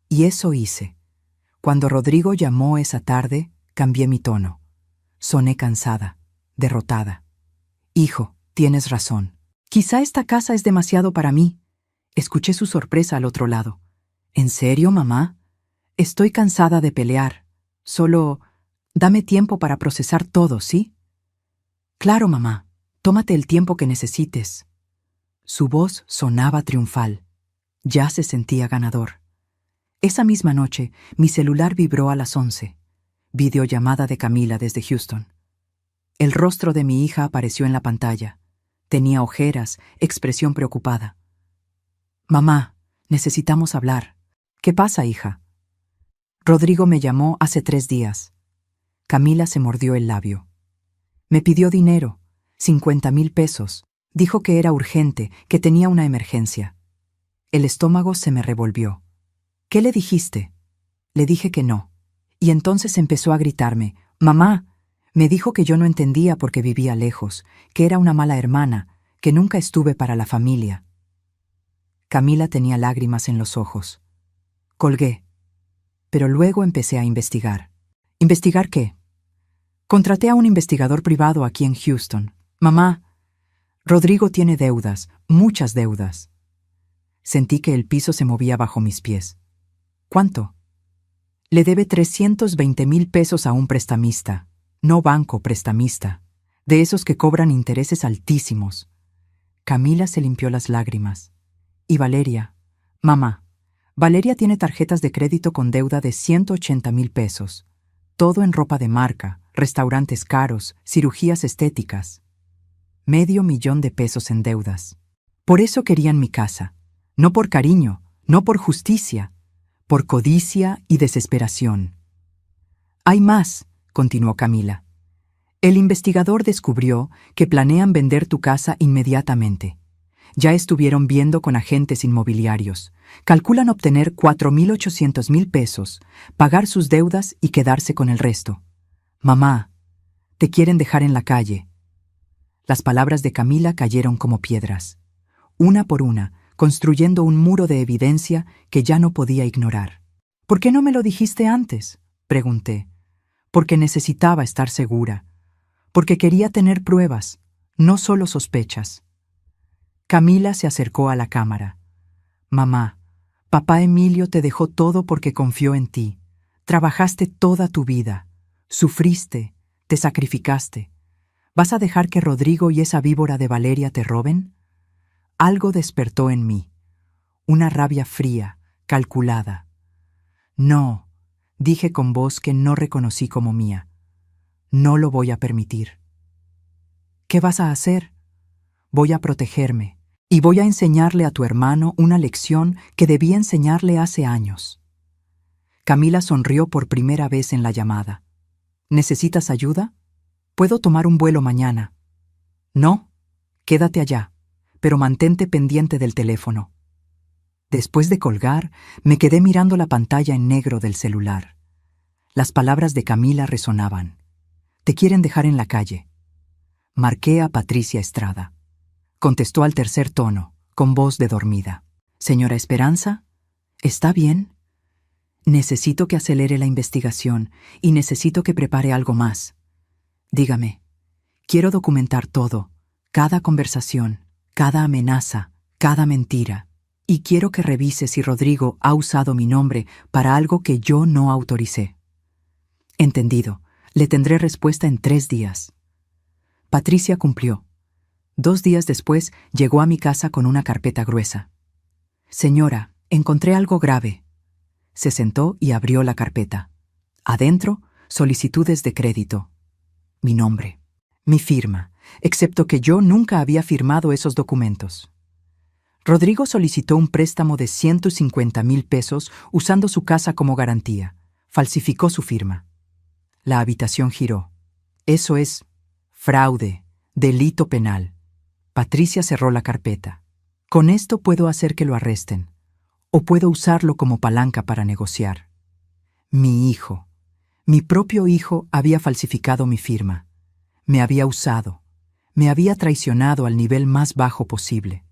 y eso hice. Cuando Rodrigo llamó esa tarde, cambié mi tono. Soné cansada, derrotada. Hijo, tienes razón. Quizá esta casa es demasiado para mí. Escuché su sorpresa al otro lado. ¿En serio, mamá? Estoy cansada de pelear. Solo dame tiempo para procesar todo, ¿sí? Claro, mamá. Tómate el tiempo que necesites. Su voz sonaba triunfal. Ya se sentía ganador. Esa misma noche, mi celular vibró a las 11. Videollamada de Camila desde Houston. El rostro de mi hija apareció en la pantalla. Tenía ojeras, expresión preocupada. Mamá, necesitamos hablar. ¿Qué pasa, hija? Rodrigo me llamó hace 3 días. Camila se mordió el labio. Me pidió dinero, 50,000 pesos. Dijo que era urgente, que tenía una emergencia. El estómago se me revolvió. ¿Qué le dijiste? Le dije que no. Y entonces empezó a gritarme: «Mamá». Me dijo que yo no entendía porque vivía lejos, que era una mala hermana, que nunca estuve para la familia. Camila tenía lágrimas en los ojos. Colgué. Pero luego empecé a investigar. ¿Investigar qué? Contraté a un investigador privado aquí en Houston. Mamá, Rodrigo tiene deudas, muchas deudas. Sentí que el piso se movía bajo mis pies. ¿Cuánto? Le debe 320,000 pesos a un prestamista. No banco, prestamista. De esos que cobran intereses altísimos. Camila se limpió las lágrimas. Y Valeria. Mamá, Valeria tiene tarjetas de crédito con deuda de 180,000 pesos. Todo en ropa de marca, restaurantes caros, cirugías estéticas. $500,000 de pesos en deudas. Por eso querían mi casa. No por cariño, no por justicia, por codicia y desesperación. Hay más, continuó Camila. El investigador descubrió que planean vender tu casa inmediatamente. Ya estuvieron viendo con agentes inmobiliarios. Calculan obtener 4,800,000 pesos, pagar sus deudas y quedarse con el resto. Mamá, te quieren dejar en la calle. Las palabras de Camila cayeron como piedras, una por una, construyendo un muro de evidencia que ya no podía ignorar. ¿Por qué no me lo dijiste antes?, pregunté. Porque necesitaba estar segura. Porque quería tener pruebas, no solo sospechas. Camila se acercó a la cámara. Mamá, papá Emilio te dejó todo porque confió en ti. Trabajaste toda tu vida. Sufriste, te sacrificaste. ¿Vas a dejar que Rodrigo y esa víbora de Valeria te roben? Algo despertó en mí. Una rabia fría, calculada. No, dije con voz que no reconocí como mía. No lo voy a permitir. ¿Qué vas a hacer? Voy a protegerme y voy a enseñarle a tu hermano una lección que debí enseñarle hace años. Camila sonrió por primera vez en la llamada. ¿Necesitas ayuda? Puedo tomar un vuelo mañana. No, quédate allá, pero mantente pendiente del teléfono. Después de colgar, me quedé mirando la pantalla en negro del celular. Las palabras de Camila resonaban. Te quieren dejar en la calle. Marqué a Patricia Estrada. Contestó al tercer tono, con voz de dormida. Señora Esperanza, ¿está bien? Necesito que acelere la investigación y necesito que prepare algo más. Dígame, quiero documentar todo, cada conversación, cada amenaza, cada mentira. Y quiero que revise si Rodrigo ha usado mi nombre para algo que yo no autoricé. Entendido. Le tendré respuesta en 3 días. Patricia cumplió. 2 días después llegó a mi casa con una carpeta gruesa. Señora, encontré algo grave. Se sentó y abrió la carpeta. Adentro, solicitudes de crédito. Mi nombre. Mi firma, excepto que yo nunca había firmado esos documentos. Rodrigo solicitó un préstamo de 150,000 pesos usando su casa como garantía. Falsificó su firma. La habitación giró. Eso es fraude, delito penal. Patricia cerró la carpeta. Con esto puedo hacer que lo arresten, o puedo usarlo como palanca para negociar. Mi hijo, mi propio hijo, había falsificado mi firma. Me había usado, me había traicionado al nivel más bajo posible.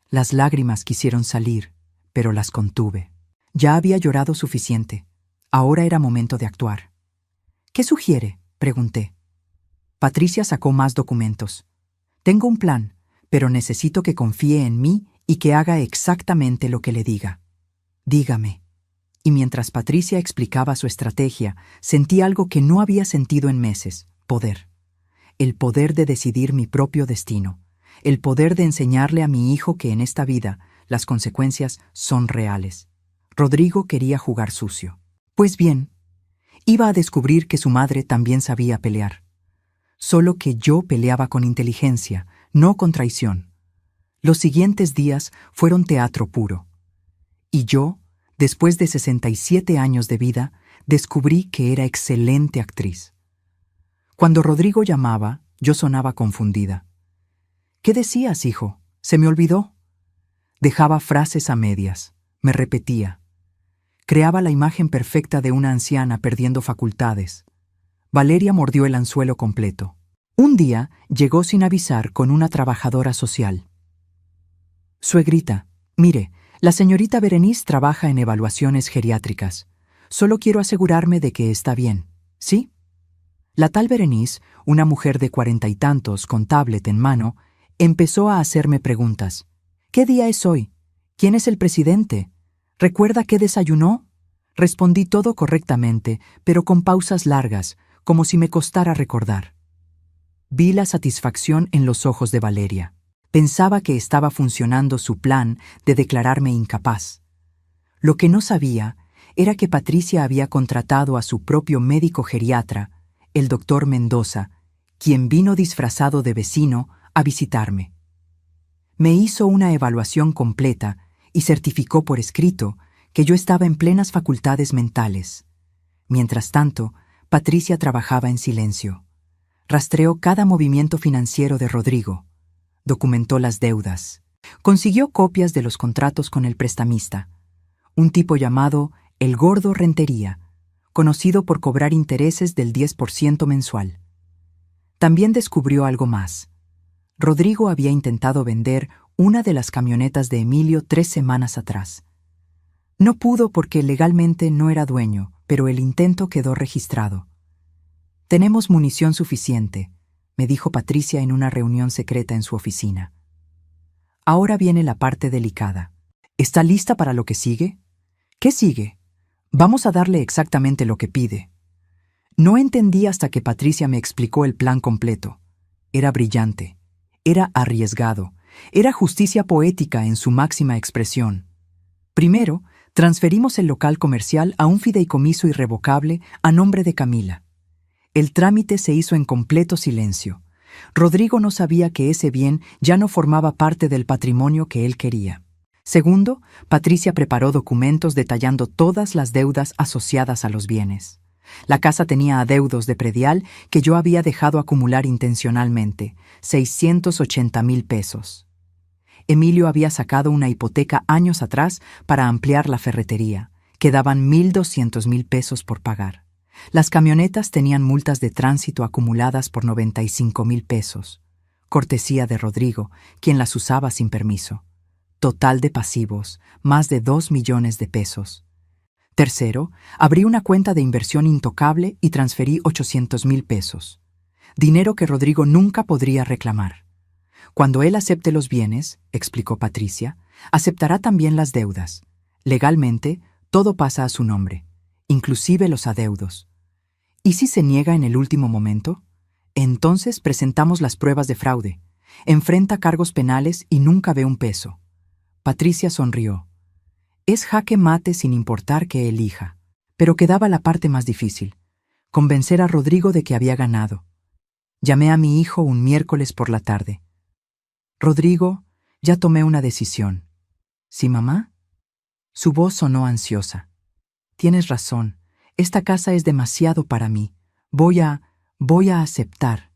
Las lágrimas quisieron salir, pero las contuve. Ya había llorado suficiente. Ahora era momento de actuar. ¿Qué sugiere?, pregunté. Patricia sacó más documentos. Tengo un plan, pero necesito que confíe en mí y que haga exactamente lo que le diga. Dígame. Y mientras Patricia explicaba su estrategia, sentí algo que no había sentido en meses: poder. El poder de decidir mi propio destino. El poder de enseñarle a mi hijo que en esta vida las consecuencias son reales. Rodrigo quería jugar sucio. Pues bien, iba a descubrir que su madre también sabía pelear. Solo que yo peleaba con inteligencia, no con traición. Los siguientes días fueron teatro puro. Y yo, después de 67 años de vida, descubrí que era excelente actriz. Cuando Rodrigo llamaba, yo sonaba confundida. ¿Qué decías, hijo? Se me olvidó. Dejaba frases a medias, me repetía. Creaba la imagen perfecta de una anciana perdiendo facultades. Valeria mordió el anzuelo completo. Un día llegó sin avisar con una trabajadora social. Suegrita, mire, la señorita Berenice trabaja en evaluaciones geriátricas. Solo quiero asegurarme de que está bien, ¿sí? La tal Berenice, una mujer de 40 y tantos con tablet en mano, empezó a hacerme preguntas. ¿Qué día es hoy? ¿Quién es el presidente? ¿Recuerda qué desayunó? Respondí todo correctamente, pero con pausas largas, como si me costara recordar. Vi la satisfacción en los ojos de Valeria. Pensaba que estaba funcionando su plan de declararme incapaz. Lo que no sabía era que Patricia había contratado a su propio médico geriatra, el doctor Mendoza, quien vino disfrazado de vecino a visitarme. Me hizo una evaluación completa y certificó por escrito que yo estaba en plenas facultades mentales. Mientras tanto, Patricia trabajaba en silencio. Rastreó cada movimiento financiero de Rodrigo. Documentó las deudas. Consiguió copias de los contratos con el prestamista, un tipo llamado el Gordo Rentería, conocido por cobrar intereses del 10% mensual. También descubrió algo más. Rodrigo había intentado vender una de las camionetas de Emilio 3 semanas atrás. No pudo porque legalmente no era dueño, pero el intento quedó registrado. «Tenemos munición suficiente», me dijo Patricia en una reunión secreta en su oficina. Ahora viene la parte delicada. ¿Está lista para lo que sigue? ¿Qué sigue? Vamos a darle exactamente lo que pide. No entendí hasta que Patricia me explicó el plan completo. Era brillante, era arriesgado, era justicia poética en su máxima expresión. Primero, transferimos el local comercial a un fideicomiso irrevocable a nombre de Camila. El trámite se hizo en completo silencio. Rodrigo no sabía que ese bien ya no formaba parte del patrimonio que él quería. Segundo, Patricia preparó documentos detallando todas las deudas asociadas a los bienes. La casa tenía adeudos de predial que yo había dejado acumular intencionalmente, 680,000 pesos. Emilio había sacado una hipoteca años atrás para ampliar la ferretería. Quedaban 1,200,000 pesos por pagar. Las camionetas tenían multas de tránsito acumuladas por 95,000 pesos, cortesía de Rodrigo, quien las usaba sin permiso. Total de pasivos, más de 2 millones de pesos. Tercero, abrí una cuenta de inversión intocable y transferí 800,000 pesos. Dinero que Rodrigo nunca podría reclamar. Cuando él acepte los bienes, explicó Patricia, aceptará también las deudas. Legalmente, todo pasa a su nombre, inclusive los adeudos. ¿Y si se niega en el último momento? Entonces presentamos las pruebas de fraude. Enfrenta cargos penales y nunca ve un peso. Patricia sonrió. Es jaque mate sin importar que elija. Pero quedaba la parte más difícil: convencer a Rodrigo de que había ganado. Llamé a mi hijo un miércoles por la tarde. Rodrigo, ya tomé una decisión. ¿Sí, mamá? Su voz sonó ansiosa. Tienes razón, esta casa es demasiado para mí. Voy a aceptar.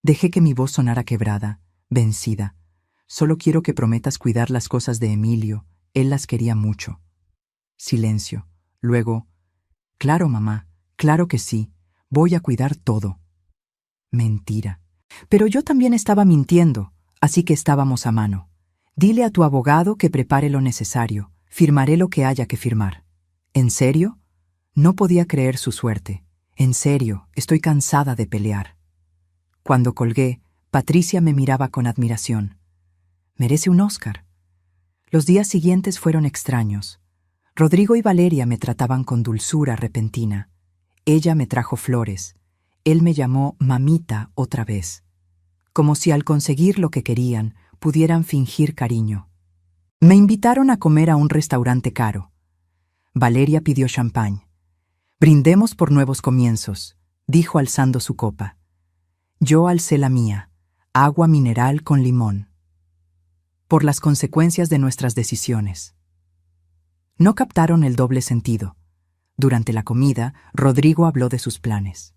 Dejé que mi voz sonara quebrada, vencida. Solo quiero que prometas cuidar las cosas de Emilio, él las quería mucho. Silencio. Luego, claro, mamá, claro que sí, voy a cuidar todo. Mentira. Pero yo también estaba mintiendo, así que estábamos a mano. Dile a tu abogado que prepare lo necesario, firmaré lo que haya que firmar. ¿En serio? No podía creer su suerte. En serio, estoy cansada de pelear. Cuando colgué, Patricia me miraba con admiración. Merece un Oscar. Los días siguientes fueron extraños. Rodrigo y Valeria me trataban con dulzura repentina. Ella me trajo flores. Él me llamó mamita otra vez. Como si al conseguir lo que querían, pudieran fingir cariño. Me invitaron a comer a un restaurante caro. Valeria pidió champán. Brindemos por nuevos comienzos, dijo alzando su copa. Yo alcé la mía, agua mineral con limón. Por las consecuencias de nuestras decisiones. No captaron el doble sentido. Durante la comida, Rodrigo habló de sus planes.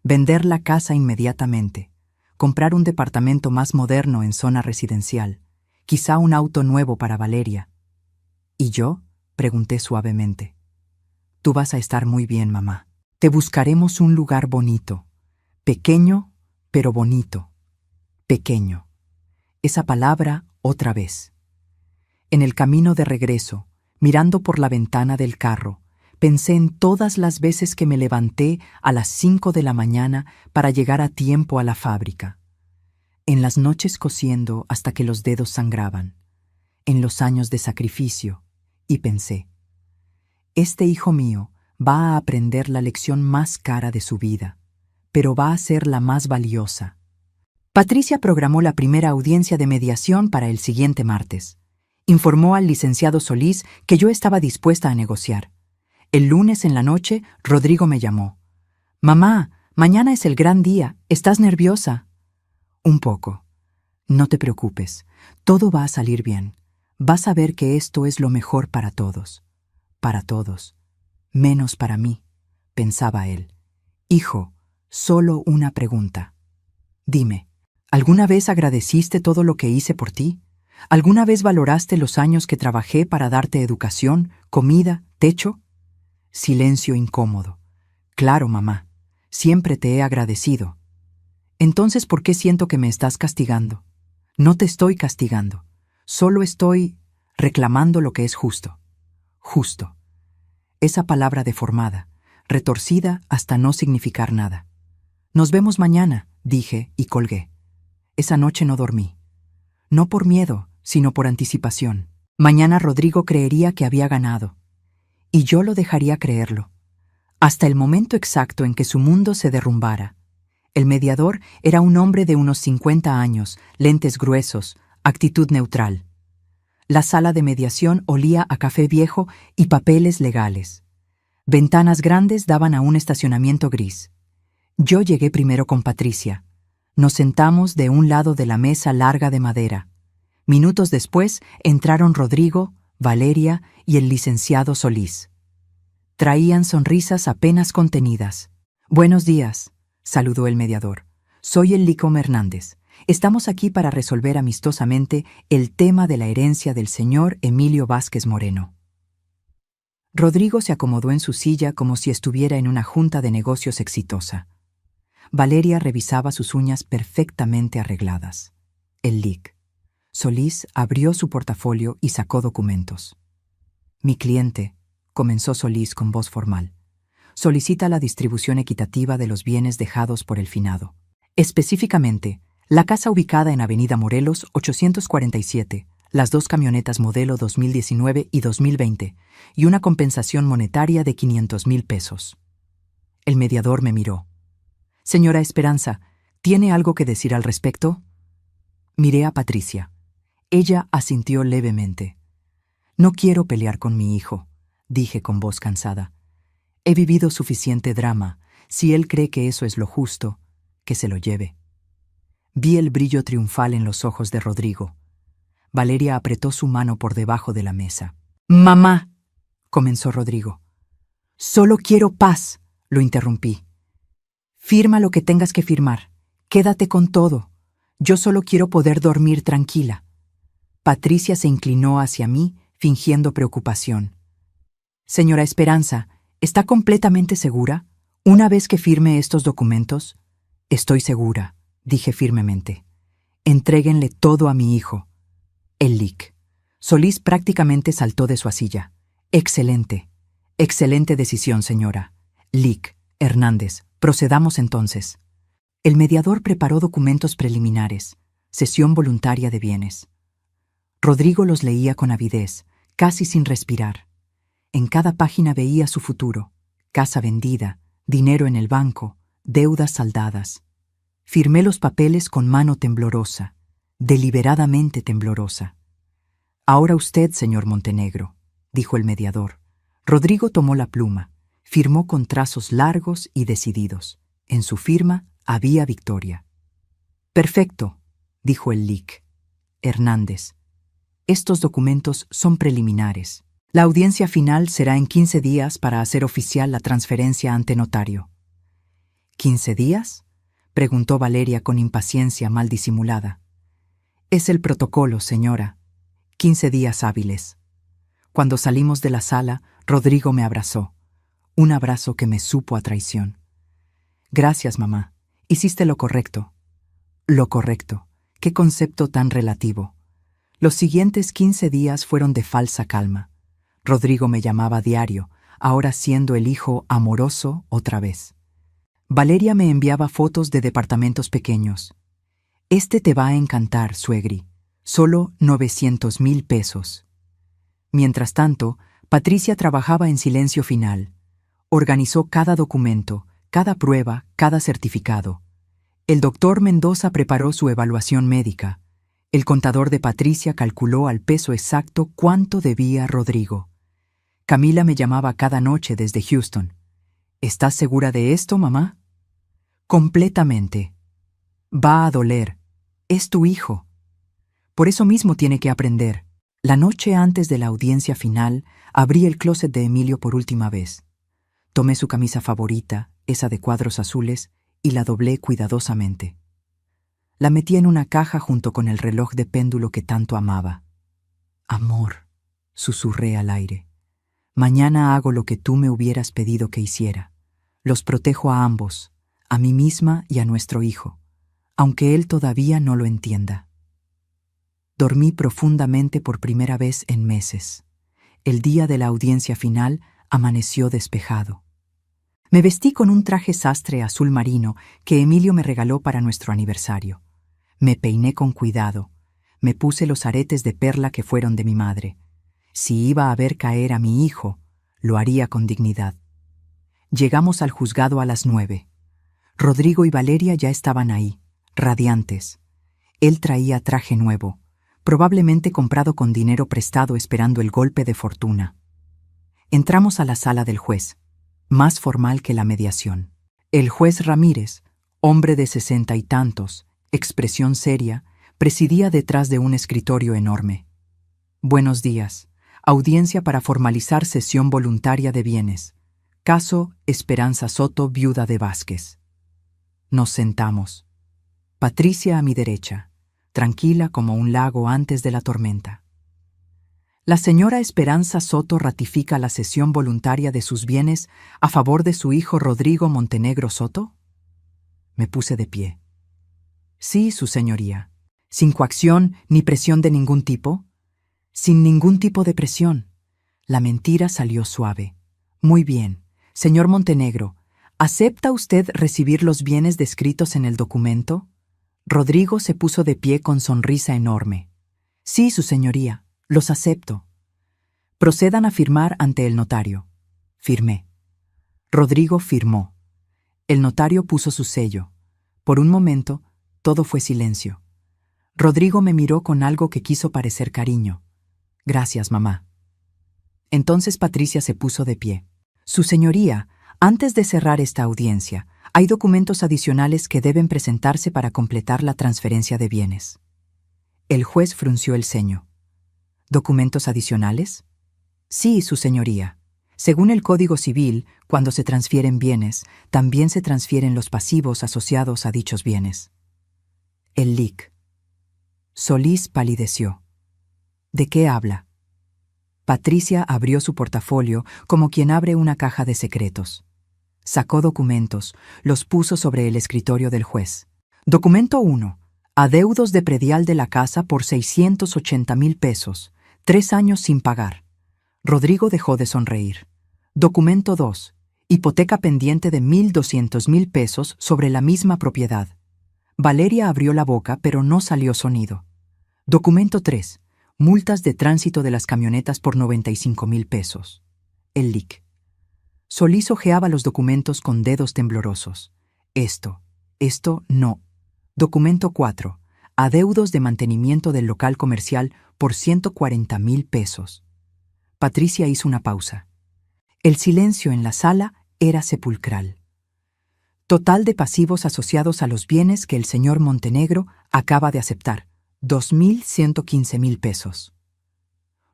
Vender la casa inmediatamente, comprar un departamento más moderno en zona residencial, quizá un auto nuevo para Valeria. ¿Y yo? Pregunté suavemente. Tú vas a estar muy bien, mamá. Te buscaremos un lugar bonito. Pequeño, pero bonito. Pequeño. Esa palabra otra vez. En el camino de regreso, mirando por la ventana del carro, pensé en todas las veces que me levanté a las 5 de la mañana para llegar a tiempo a la fábrica. En las noches cosiendo hasta que los dedos sangraban. En los años de sacrificio. Y pensé, este hijo mío va a aprender la lección más cara de su vida, pero va a ser la más valiosa. Patricia programó la primera audiencia de mediación para el siguiente martes. Informó al licenciado Solís que yo estaba dispuesta a negociar. El lunes en la noche, Rodrigo me llamó. «Mamá, mañana es el gran día. ¿Estás nerviosa?» «Un poco. No te preocupes. Todo va a salir bien. Vas a ver que esto es lo mejor para todos. Para todos. Menos para mí», pensaba él. «Hijo, solo una pregunta. Dime, ¿alguna vez agradeciste todo lo que hice por ti? ¿Alguna vez valoraste los años que trabajé para darte educación, comida, techo?» Silencio incómodo. «Claro, mamá. Siempre te he agradecido». «Entonces, ¿por qué siento que me estás castigando?» «No te estoy castigando. Solo estoy reclamando lo que es justo». Justo. Esa palabra deformada, retorcida hasta no significar nada. «Nos vemos mañana», dije y colgué. Esa noche no dormí. No por miedo, sino por anticipación. Mañana Rodrigo creería que había ganado. Y yo lo dejaría creerlo. Hasta el momento exacto en que su mundo se derrumbara. El mediador era un hombre de unos 50 años, lentes gruesos, actitud neutral. La sala de mediación olía a café viejo y papeles legales. Ventanas grandes daban a un estacionamiento gris. Yo llegué primero con Patricia. Nos sentamos de un lado de la mesa larga de madera. Minutos después entraron Rodrigo, Valeria y el licenciado Solís. Traían sonrisas apenas contenidas. «Buenos días», saludó el mediador. «Soy el Licom Hernández. Estamos aquí para resolver amistosamente el tema de la herencia del señor Emilio Vázquez Moreno». Rodrigo se acomodó en su silla como si estuviera en una junta de negocios exitosa. Valeria revisaba sus uñas perfectamente arregladas. El lic. Solís abrió su portafolio y sacó documentos. «Mi cliente», comenzó Solís con voz formal, «solicita la distribución equitativa de los bienes dejados por el finado. Específicamente, la casa ubicada en Avenida Morelos 847, las 2 camionetas modelo 2019 y 2020, y una compensación monetaria de 500,000 pesos. El mediador me miró. «Señora Esperanza, ¿tiene algo que decir al respecto?» Miré a Patricia. Ella asintió levemente. No quiero pelear con mi hijo, dije con voz cansada. He vivido suficiente drama. Si él cree que eso es lo justo, que se lo lleve. Vi el brillo triunfal en los ojos de Rodrigo. Valeria apretó su mano por debajo de la mesa. «Mamá», comenzó Rodrigo. «Solo quiero paz», lo interrumpí. «Firma lo que tengas que firmar. Quédate con todo. Yo solo quiero poder dormir tranquila». Patricia se inclinó hacia mí, fingiendo preocupación. «Señora Esperanza, ¿está completamente segura? Una vez que firme estos documentos». «Estoy segura», dije firmemente. «Entréguenle todo a mi hijo». El LIC. Solís prácticamente saltó de su silla. «Excelente. Excelente decisión, señora. LIC. Hernández. Procedamos entonces». El mediador preparó documentos preliminares. Cesión voluntaria de bienes. Rodrigo los leía con avidez, casi sin respirar. En cada página veía su futuro: casa vendida, dinero en el banco, deudas saldadas. Firmé los papeles con mano temblorosa, deliberadamente temblorosa. «Ahora usted, señor Montenegro», dijo el mediador. Rodrigo tomó la pluma, firmó con trazos largos y decididos. En su firma había victoria. «Perfecto», dijo el LIC. «Hernández, estos documentos son preliminares. La audiencia final será en 15 días para hacer oficial la transferencia ante notario». «¿15 días?» preguntó Valeria con impaciencia mal disimulada. «Es el protocolo, señora. 15 días hábiles». Cuando salimos de la sala, Rodrigo me abrazó. Un abrazo que me supo a traición. «Gracias, mamá. Hiciste lo correcto». «Lo correcto. Qué concepto tan relativo». Los siguientes 15 días fueron de falsa calma. Rodrigo me llamaba diario, ahora siendo el hijo amoroso otra vez. Valeria me enviaba fotos de departamentos pequeños. «Este te va a encantar, suegri. Solo 900,000 pesos». Mientras tanto, Patricia trabajaba en silencio final. Organizó cada documento, cada prueba, cada certificado. El doctor Mendoza preparó su evaluación médica. El contador de Patricia calculó al peso exacto cuánto debía Rodrigo. Camila me llamaba cada noche desde Houston. «¿Estás segura de esto, mamá?» «Completamente. Va a doler. Es tu hijo. Por eso mismo tiene que aprender». La noche antes de la audiencia final, abrí el closet de Emilio por última vez. Tomé su camisa favorita, esa de cuadros azules, y la doblé cuidadosamente. La metí en una caja junto con el reloj de péndulo que tanto amaba. «Amor», susurré al aire. «Mañana hago lo que tú me hubieras pedido que hiciera. Los protejo a ambos, a mí misma y a nuestro hijo, aunque él todavía no lo entienda». Dormí profundamente por primera vez en meses. El día de la audiencia final amaneció despejado. Me vestí con un traje sastre azul marino que Emilio me regaló para nuestro aniversario. Me peiné con cuidado. Me puse los aretes de perla que fueron de mi madre. Si iba a ver caer a mi hijo, lo haría con dignidad. Llegamos al juzgado a las 9. Rodrigo y Valeria ya estaban ahí, radiantes. Él traía traje nuevo, probablemente comprado con dinero prestado esperando el golpe de fortuna. Entramos a la sala del juez, más formal que la mediación. El juez Ramírez, hombre de 60 y tantos, expresión seria, presidía detrás de un escritorio enorme. «Buenos días. Audiencia para formalizar cesión voluntaria de bienes. Caso Esperanza Soto, viuda de Vázquez». Nos sentamos. Patricia a mi derecha, tranquila como un lago antes de la tormenta. «La señora Esperanza Soto ratifica la cesión voluntaria de sus bienes a favor de su hijo Rodrigo Montenegro Soto». Me puse de pie. «Sí, su señoría. Sin coacción ni presión de ningún tipo». «Sin ningún tipo de presión». La mentira salió suave. «Muy bien. Señor Montenegro, ¿acepta usted recibir los bienes descritos en el documento?» Rodrigo se puso de pie con sonrisa enorme. «Sí, su señoría, los acepto». «Procedan a firmar ante el notario». Firmé. Rodrigo firmó. El notario puso su sello. Por un momento, todo fue silencio. Rodrigo me miró con algo que quiso parecer cariño. «Gracias, mamá». Entonces Patricia se puso de pie. Su señoría, antes de cerrar esta audiencia, hay documentos adicionales que deben presentarse para completar la transferencia de bienes. El juez frunció el ceño. ¿Documentos adicionales? Sí, su señoría. Según el Código Civil, cuando se transfieren bienes, también se transfieren los pasivos asociados a dichos bienes. El lic. Solís palideció. ¿De qué habla? Patricia abrió su portafolio como quien abre una caja de secretos. Sacó documentos, los puso sobre el escritorio del juez. Documento 1. Adeudos de predial de la casa por 680,000 pesos. 3 años sin pagar. Rodrigo dejó de sonreír. Documento 2. Hipoteca pendiente de 1,200,000 pesos sobre la misma propiedad. Valeria abrió la boca, pero no salió sonido. Documento 3. Multas de tránsito de las camionetas por 95,000 pesos. El lic. Solís hojeaba los documentos con dedos temblorosos. Esto no. Documento 4. Adeudos de mantenimiento del local comercial por 140,000 pesos. Patricia hizo una pausa. El silencio en la sala era sepulcral. Total de pasivos asociados a los bienes que el señor Montenegro acaba de aceptar. 2,115,000 pesos.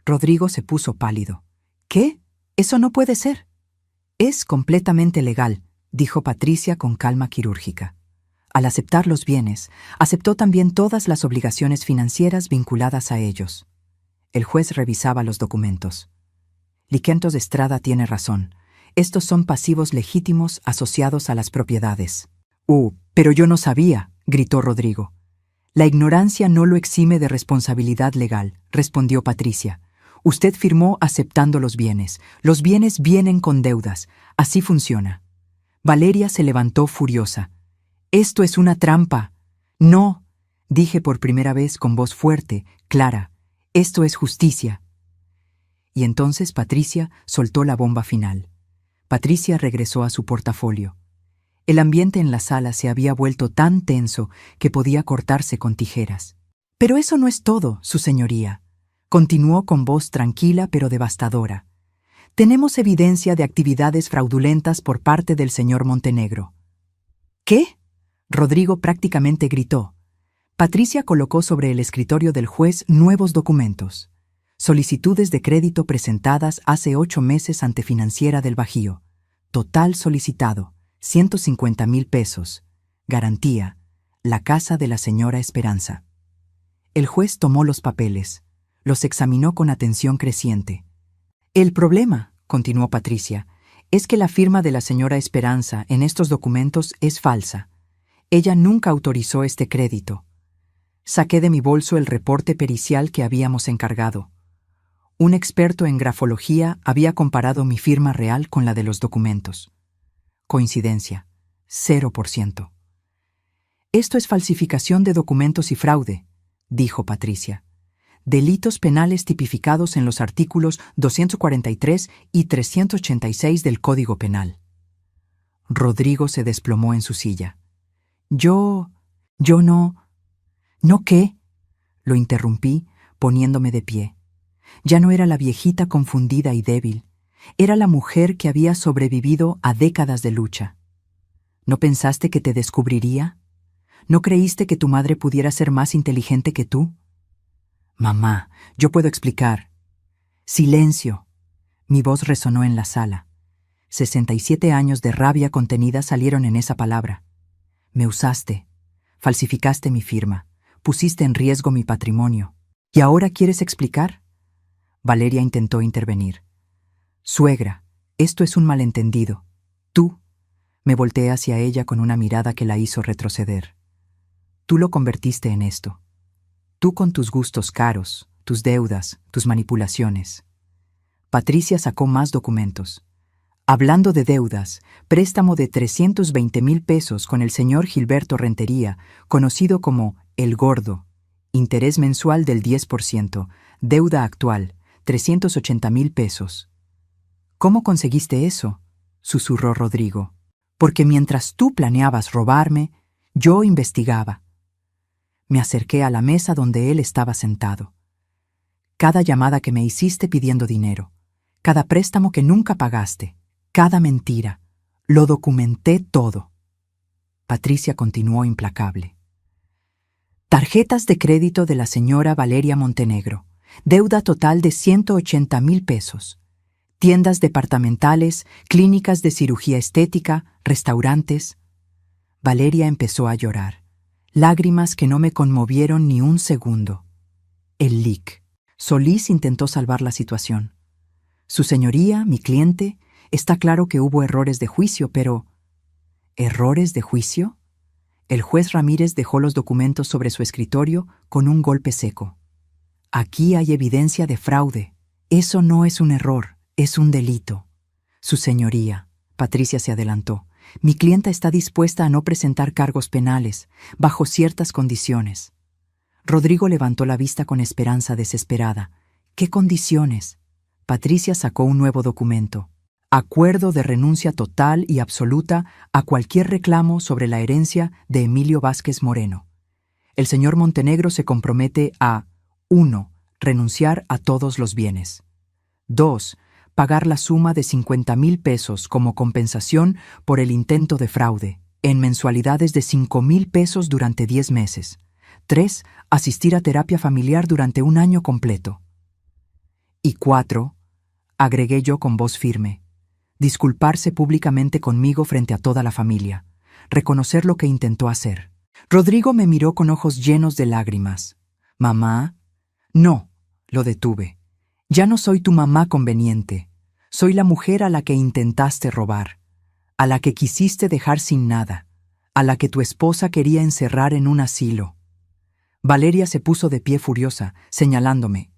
Rodrigo se puso pálido. ¿Qué? Eso no puede ser. Es completamente legal, dijo Patricia con calma quirúrgica. Al aceptar los bienes, aceptó también todas las obligaciones financieras vinculadas a ellos. El juez revisaba los documentos. Liquentos Estrada tiene razón. Estos son pasivos legítimos asociados a las propiedades. Pero yo no sabía, gritó Rodrigo. La ignorancia no lo exime de responsabilidad legal, respondió Patricia. Usted firmó aceptando los bienes. Los bienes vienen con deudas. Así funciona. Valeria se levantó furiosa. Esto es una trampa. No, dije por primera vez con voz fuerte, clara. Esto es justicia. Y entonces Patricia soltó la bomba final. Patricia regresó a su portafolio. El ambiente en la sala se había vuelto tan tenso que podía cortarse con tijeras. Pero eso no es todo, su señoría. Continuó con voz tranquila pero devastadora. Tenemos evidencia de actividades fraudulentas por parte del señor Montenegro. ¿Qué? Rodrigo prácticamente gritó. Patricia colocó sobre el escritorio del juez nuevos documentos. Solicitudes de crédito presentadas hace 8 meses ante Financiera del Bajío. Total solicitado, 150,000 pesos. Garantía, la casa de la señora Esperanza. El juez tomó los papeles. Los examinó con atención creciente. El problema, continuó Patricia, es que la firma de la señora Esperanza en estos documentos es falsa. Ella nunca autorizó este crédito. Saqué de mi bolso el reporte pericial que habíamos encargado. Un experto en grafología había comparado mi firma real con la de los documentos. Coincidencia, 0%. Esto es falsificación de documentos y fraude, dijo Patricia. Delitos penales tipificados en los artículos 243 y 386 del Código Penal. Rodrigo se desplomó en su silla. Yo no... ¿No qué? Lo interrumpí, poniéndome de pie. Ya no era la viejita confundida y débil. Era la mujer que había sobrevivido a décadas de lucha. ¿No pensaste que te descubriría? ¿No creíste que tu madre pudiera ser más inteligente que tú? Mamá, yo puedo explicar. Silencio. Mi voz resonó en la sala. 67 años de rabia contenida salieron en esa palabra. Me usaste. Falsificaste mi firma. Pusiste en riesgo mi patrimonio. ¿Y ahora quieres explicar? Valeria intentó intervenir. Suegra, esto es un malentendido. Tú. Me volteé hacia ella con una mirada que la hizo retroceder. Tú lo convertiste en esto. Tú con tus gustos caros, tus deudas, tus manipulaciones. Patricia sacó más documentos. Hablando de deudas, préstamo de 320,000 pesos con el señor Gilberto Rentería, conocido como El Gordo. Interés mensual del 10%. Deuda actual, 380,000 pesos. ¿Cómo conseguiste eso?, susurró Rodrigo. Porque mientras tú planeabas robarme, yo investigaba. Me acerqué a la mesa donde él estaba sentado. Cada llamada que me hiciste pidiendo dinero, cada préstamo que nunca pagaste, cada mentira. Lo documenté todo. Patricia continuó implacable. Tarjetas de crédito de la señora Valeria Montenegro. Deuda total de 180,000 pesos. Tiendas departamentales, clínicas de cirugía estética, restaurantes. Valeria empezó a llorar. Lágrimas que no me conmovieron ni un segundo. El LIC. Solís intentó salvar la situación. Su señoría, mi cliente, está claro que hubo errores de juicio, pero... ¿Errores de juicio? El juez Ramírez dejó los documentos sobre su escritorio con un golpe seco. Aquí hay evidencia de fraude. Eso no es un error, es un delito. Su señoría, Patricia se adelantó, mi clienta está dispuesta a no presentar cargos penales, bajo ciertas condiciones. Rodrigo levantó la vista con esperanza desesperada. ¿Qué condiciones? Patricia sacó un nuevo documento. Acuerdo de renuncia total y absoluta a cualquier reclamo sobre la herencia de Emilio Vázquez Moreno. El señor Montenegro se compromete a 1. Renunciar a todos los bienes. 2. Pagar la suma de 50,000 pesos como compensación por el intento de fraude, en mensualidades de 5,000 pesos durante 10 meses. 3. Asistir a terapia familiar durante 1 año completo. Y 4. Agregué yo con voz firme, disculparse públicamente conmigo frente a toda la familia, reconocer lo que intentó hacer. Rodrigo me miró con ojos llenos de lágrimas. «Mamá». «No», lo detuve. «Ya no soy tu mamá conveniente. Soy la mujer a la que intentaste robar, a la que quisiste dejar sin nada, a la que tu esposa quería encerrar en un asilo». Valeria se puso de pie furiosa, señalándome.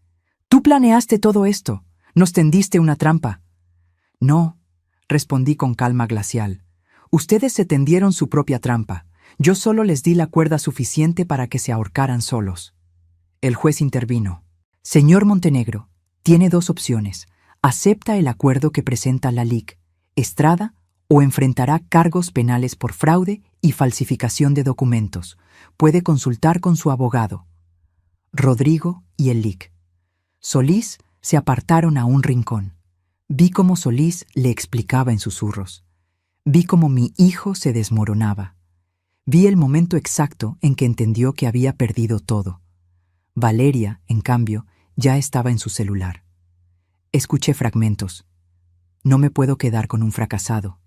«Tú planeaste todo esto. Nos tendiste una trampa». «No», respondí con calma glacial. «Ustedes se tendieron su propia trampa. Yo solo les di la cuerda suficiente para que se ahorcaran solos». El juez intervino. «Señor Montenegro, tiene 2 opciones. Acepta el acuerdo que presenta la LIC, Estrada, o enfrentará cargos penales por fraude y falsificación de documentos. Puede consultar con su abogado». Rodrigo y el LIC. Solís se apartaron a un rincón. Vi cómo Solís le explicaba en susurros. Vi cómo mi hijo se desmoronaba. Vi el momento exacto en que entendió que había perdido todo. Valeria, en cambio, ya estaba en su celular. Escuché fragmentos. «No me puedo quedar con un fracasado».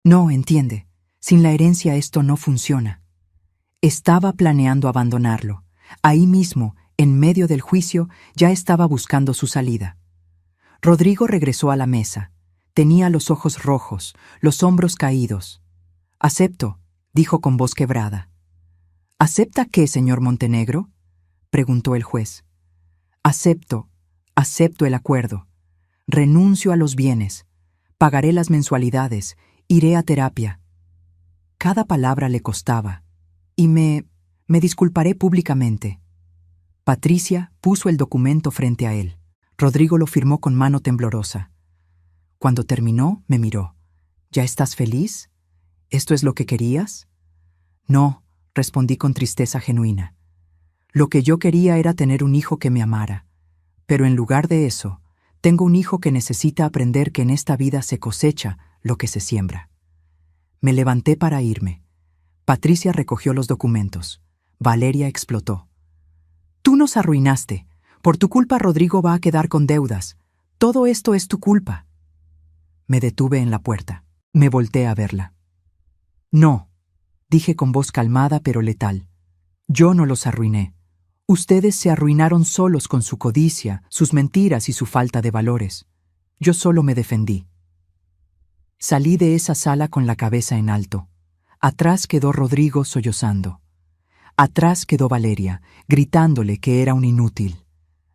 «No, entiende. Sin la herencia esto no funciona». Estaba planeando abandonarlo. Ahí mismo, en medio del juicio, ya estaba buscando su salida. Rodrigo regresó a la mesa. Tenía los ojos rojos, los hombros caídos. «Acepto», dijo con voz quebrada. «¿Acepta qué, señor Montenegro?», preguntó el juez. «Acepto el acuerdo. Renuncio a los bienes. Pagaré las mensualidades. Iré a terapia». Cada palabra le costaba. «Y me disculparé públicamente». Patricia puso el documento frente a él. Rodrigo lo firmó con mano temblorosa. Cuando terminó, me miró. «¿Ya estás feliz? ¿Esto es lo que querías?». «No», respondí con tristeza genuina. «Lo que yo quería era tener un hijo que me amara. Pero en lugar de eso, tengo un hijo que necesita aprender que en esta vida se cosecha lo que se siembra». Me levanté para irme. Patricia recogió los documentos. Valeria explotó. «Tú nos arruinaste. Por tu culpa Rodrigo va a quedar con deudas. Todo esto es tu culpa». Me detuve en la puerta. Me volteé a verla. «No», dije con voz calmada pero letal. «Yo no los arruiné. Ustedes se arruinaron solos con su codicia, sus mentiras y su falta de valores. Yo solo me defendí». Salí de esa sala con la cabeza en alto. Atrás quedó Rodrigo sollozando. Atrás quedó Valeria, gritándole que era un inútil.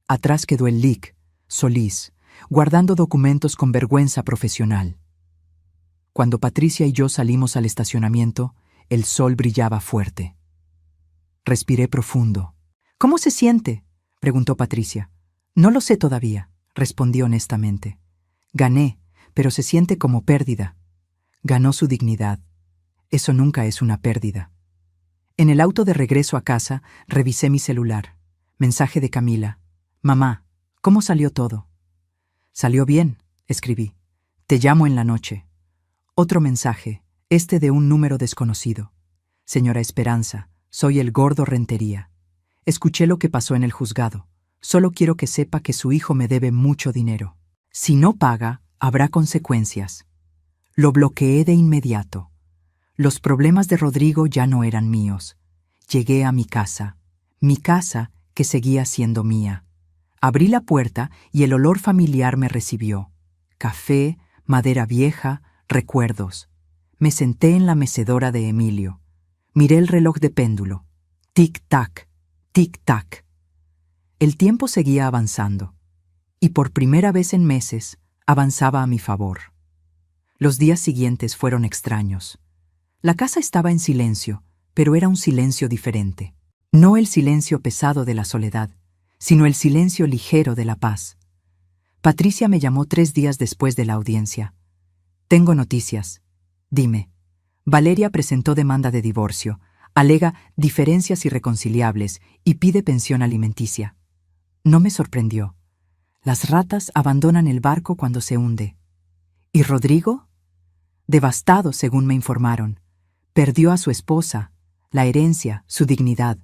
Atrás quedó el LIC, Solís, guardando documentos con vergüenza profesional. Cuando Patricia y yo salimos al estacionamiento, el sol brillaba fuerte. Respiré profundo. «¿Cómo se siente?», preguntó Patricia. «No lo sé todavía», respondí honestamente. «Gané, pero se siente como pérdida». Ganó su dignidad. Eso nunca es una pérdida. En el auto de regreso a casa, revisé mi celular. Mensaje de Camila. «Mamá, ¿cómo salió todo?». «Salió bien», escribí. Te llamo en la noche. Otro mensaje, este de un número desconocido. Señora Esperanza, soy el gordo Rentería. Escuché lo que pasó en el juzgado. Solo quiero que sepa que su hijo me debe mucho dinero. Si no paga, habrá consecuencias. Lo bloqueé de inmediato. Los problemas de Rodrigo ya no eran míos. Llegué a mi casa que seguía siendo mía. Abrí la puerta y el olor familiar me recibió. Café, madera vieja, recuerdos. Me senté en la mecedora de Emilio. Miré el reloj de péndulo. Tic-tac, tic-tac. El tiempo seguía avanzando, y por primera vez en meses avanzaba a mi favor. Los días siguientes fueron extraños. La casa estaba en silencio, pero era un silencio diferente. No el silencio pesado de la soledad, sino el silencio ligero de la paz. Patricia me llamó 3 días después de la audiencia. Tengo noticias. Dime. Valeria presentó demanda de divorcio, alega diferencias irreconciliables y pide pensión alimenticia. No me sorprendió. Las ratas abandonan el barco cuando se hunde. ¿Y Rodrigo? Devastado, según me informaron. Perdió a su esposa, la herencia, su dignidad,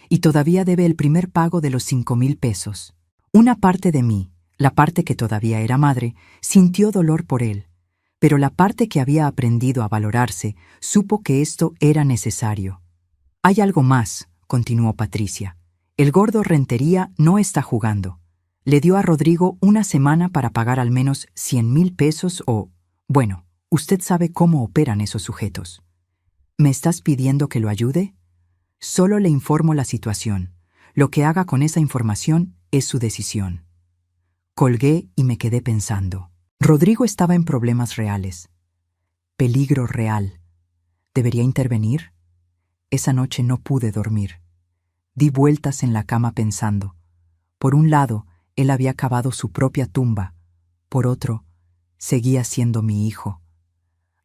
y todavía debe el primer pago de los 5,000 pesos. Una parte de mí, la parte que todavía era madre, sintió dolor por él, pero la parte que había aprendido a valorarse supo que esto era necesario. Hay algo más, continuó Patricia. El gordo Rentería no está jugando. Le dio a Rodrigo una semana para pagar al menos 100,000 pesos o... Bueno, usted sabe cómo operan esos sujetos. ¿Me estás pidiendo que lo ayude? Solo le informo la situación. Lo que haga con esa información es su decisión. Colgué y me quedé pensando. Rodrigo estaba en problemas reales. Peligro real. ¿Debería intervenir? Esa noche no pude dormir. Di vueltas en la cama pensando. Por un lado, él había cavado su propia tumba. Por otro, seguía siendo mi hijo.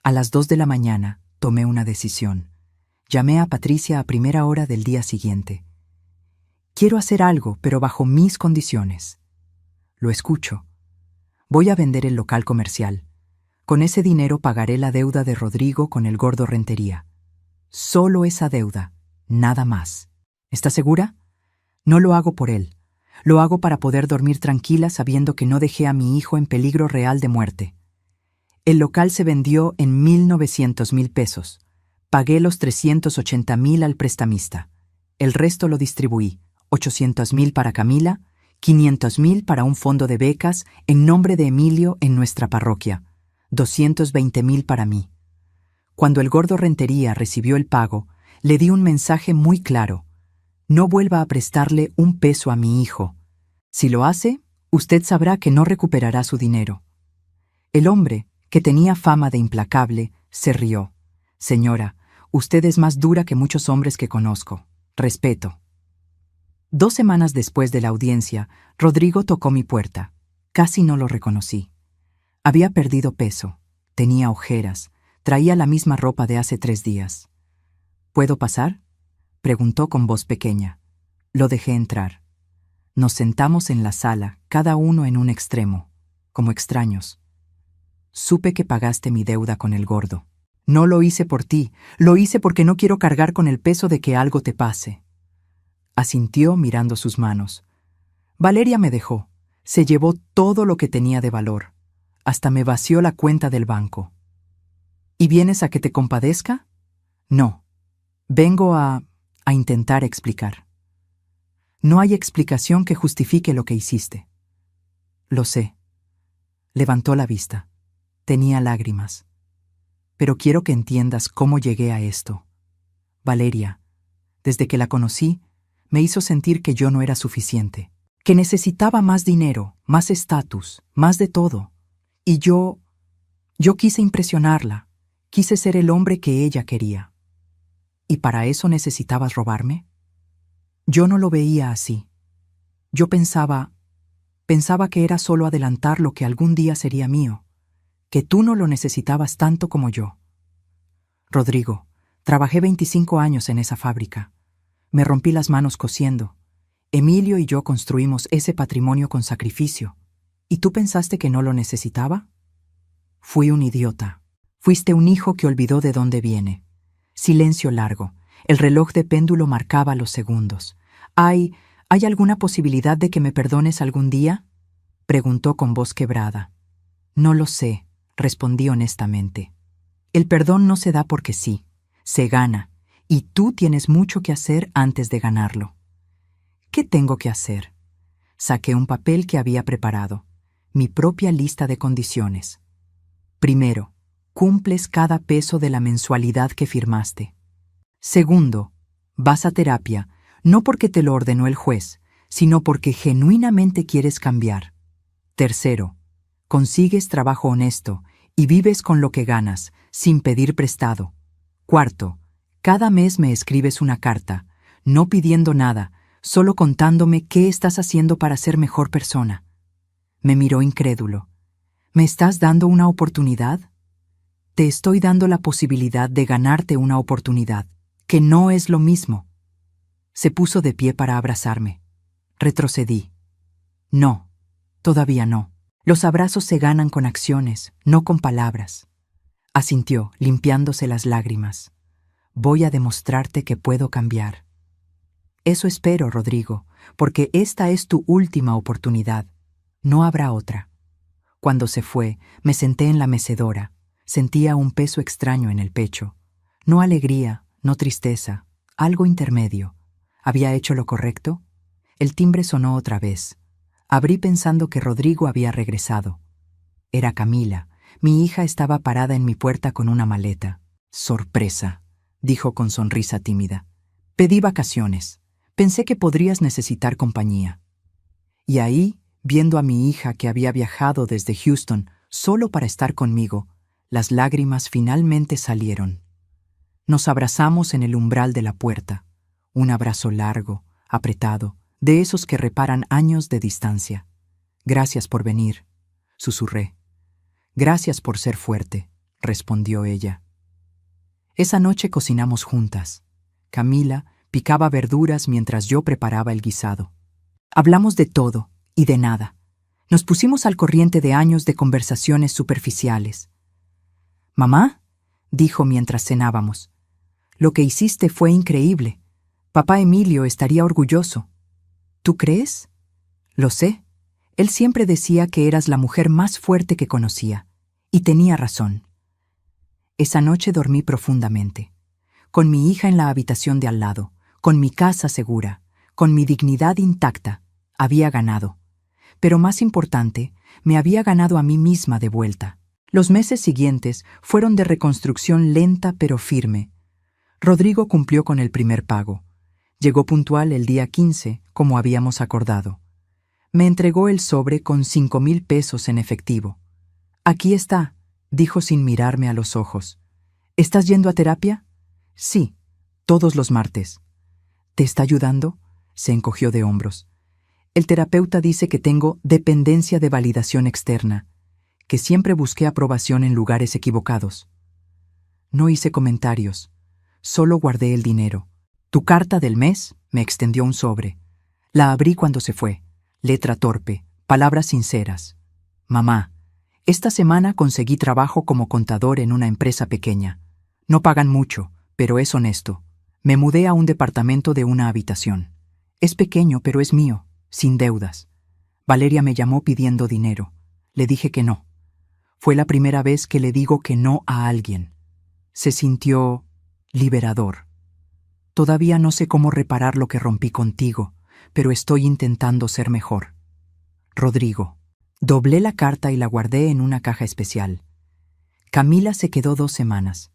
A las 2 de la mañana tomé una decisión. Llamé a Patricia a primera hora del día siguiente. Quiero hacer algo, pero bajo mis condiciones. Lo escucho. Voy a vender el local comercial. Con ese dinero pagaré la deuda de Rodrigo con el gordo Rentería. Solo esa deuda, nada más. ¿Está segura? No lo hago por él. Lo hago para poder dormir tranquila sabiendo que no dejé a mi hijo en peligro real de muerte. El local se vendió en 1,900,000 pesos. Pagué los 380,000 al prestamista. El resto lo distribuí. 800,000 para Camila, 500,000 para un fondo de becas en nombre de Emilio en nuestra parroquia, 220,000 para mí. Cuando el gordo Rentería recibió el pago, le di un mensaje muy claro. No vuelva a prestarle un peso a mi hijo. Si lo hace, usted sabrá que no recuperará su dinero. El hombre, que tenía fama de implacable, se rió. Señora, usted es más dura que muchos hombres que conozco. Respeto. 2 semanas después de la audiencia, Rodrigo tocó mi puerta. Casi no lo reconocí. Había perdido peso, tenía ojeras, traía la misma ropa de hace 3 días. ¿Puedo pasar?, preguntó con voz pequeña. Lo dejé entrar. Nos sentamos en la sala, cada uno en un extremo, como extraños. Supe que pagaste mi deuda con el gordo. No lo hice por ti, lo hice porque no quiero cargar con el peso de que algo te pase. Asintió mirando sus manos. Valeria me dejó. Se llevó todo lo que tenía de valor. Hasta me vació la cuenta del banco. ¿Y vienes a que te compadezca? No. Vengo a intentar explicar. No hay explicación que justifique lo que hiciste. Lo sé. Levantó la vista. Tenía lágrimas. Pero quiero que entiendas cómo llegué a esto. Valeria, desde que la conocí, me hizo sentir que yo no era suficiente, que necesitaba más dinero, más estatus, más de todo. Y yo quise impresionarla, quise ser el hombre que ella quería. ¿Y para eso necesitabas robarme? Yo no lo veía así. Yo pensaba que era solo adelantar lo que algún día sería mío, que tú no lo necesitabas tanto como yo. Rodrigo, trabajé 25 años en esa fábrica. Me rompí las manos cosiendo. Emilio y yo construimos ese patrimonio con sacrificio. ¿Y tú pensaste que no lo necesitaba? Fui un idiota. Fuiste un hijo que olvidó de dónde viene. Silencio largo. El reloj de péndulo marcaba los segundos. ¿Hay alguna posibilidad de que me perdones algún día?, preguntó con voz quebrada. No lo sé, respondí honestamente. El perdón no se da porque sí, se gana, y tú tienes mucho que hacer antes de ganarlo. ¿Qué tengo que hacer? Saqué un papel que había preparado, mi propia lista de condiciones. Primero, cumples cada peso de la mensualidad que firmaste. Segundo, vas a terapia, no porque te lo ordenó el juez, sino porque genuinamente quieres cambiar. Tercero, consigues trabajo honesto y vives con lo que ganas, sin pedir prestado. Cuarto, cada mes me escribes una carta, no pidiendo nada, solo contándome qué estás haciendo para ser mejor persona. Me miró incrédulo. ¿Me estás dando una oportunidad? Te estoy dando la posibilidad de ganarte una oportunidad, que no es lo mismo. Se puso de pie para abrazarme. Retrocedí. No, todavía no. Los abrazos se ganan con acciones, no con palabras. Asintió, limpiándose las lágrimas. Voy a demostrarte que puedo cambiar. Eso espero, Rodrigo, porque esta es tu última oportunidad. No habrá otra. Cuando se fue, me senté en la mecedora. Sentía un peso extraño en el pecho. No alegría, no tristeza, algo intermedio. ¿Había hecho lo correcto? El timbre sonó otra vez. Abrí pensando que Rodrigo había regresado. Era Camila. Mi hija estaba parada en mi puerta con una maleta. Sorpresa, dijo con sonrisa tímida. Pedí vacaciones. Pensé que podrías necesitar compañía. Y ahí, viendo a mi hija que había viajado desde Houston solo para estar conmigo, las lágrimas finalmente salieron. Nos abrazamos en el umbral de la puerta. Un abrazo largo, apretado, de esos que reparan años de distancia. Gracias por venir, susurré. Gracias por ser fuerte, respondió ella. Esa noche cocinamos juntas. Camila picaba verduras mientras yo preparaba el guisado. Hablamos de todo y de nada. Nos pusimos al corriente de años de conversaciones superficiales. «Mamá», dijo mientras cenábamos, «lo que hiciste fue increíble. Papá Emilio estaría orgulloso». «¿Tú crees?» «Lo sé. Él siempre decía que eras la mujer más fuerte que conocía. Y tenía razón». Esa noche dormí profundamente, con mi hija en la habitación de al lado, con mi casa segura, con mi dignidad intacta. Había ganado. Pero más importante, me había ganado a mí misma de vuelta. Los meses siguientes fueron de reconstrucción lenta pero firme. Rodrigo cumplió con el primer pago. Llegó puntual el día 15, como habíamos acordado. Me entregó el sobre con 5,000 pesos en efectivo. «Aquí está», dijo sin mirarme a los ojos. «¿Estás yendo a terapia?» «Sí, todos los martes». «¿Te está ayudando?» Se encogió de hombros. «El terapeuta dice que tengo dependencia de validación externa, que siempre busqué aprobación en lugares equivocados». No hice comentarios, solo guardé el dinero. «Tu carta del mes», me extendió un sobre. La abrí cuando se fue. Letra torpe, palabras sinceras. «Mamá, esta semana conseguí trabajo como contador en una empresa pequeña. No pagan mucho, pero es honesto. Me mudé a un departamento de una habitación. Es pequeño, pero es mío, sin deudas. Valeria me llamó pidiendo dinero. Le dije que no. Fue la primera vez que le digo que no a alguien. Se sintió liberador. Todavía no sé cómo reparar lo que rompí contigo, pero estoy intentando ser mejor. Rodrigo». Doblé la carta y la guardé en una caja especial. Camila se quedó 2 semanas.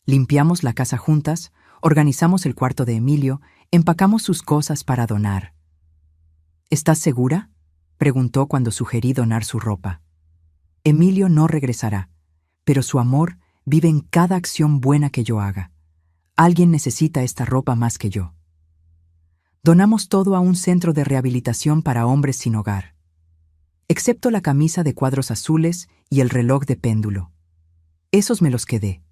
Limpiamos la casa juntas, organizamos el cuarto de Emilio, empacamos sus cosas para donar. «¿Estás segura?», preguntó cuando sugerí donar su ropa. «Emilio no regresará, pero su amor vive en cada acción buena que yo haga. Alguien necesita esta ropa más que yo». Donamos todo a un centro de rehabilitación para hombres sin hogar, excepto la camisa de cuadros azules y el reloj de péndulo. Esos me los quedé.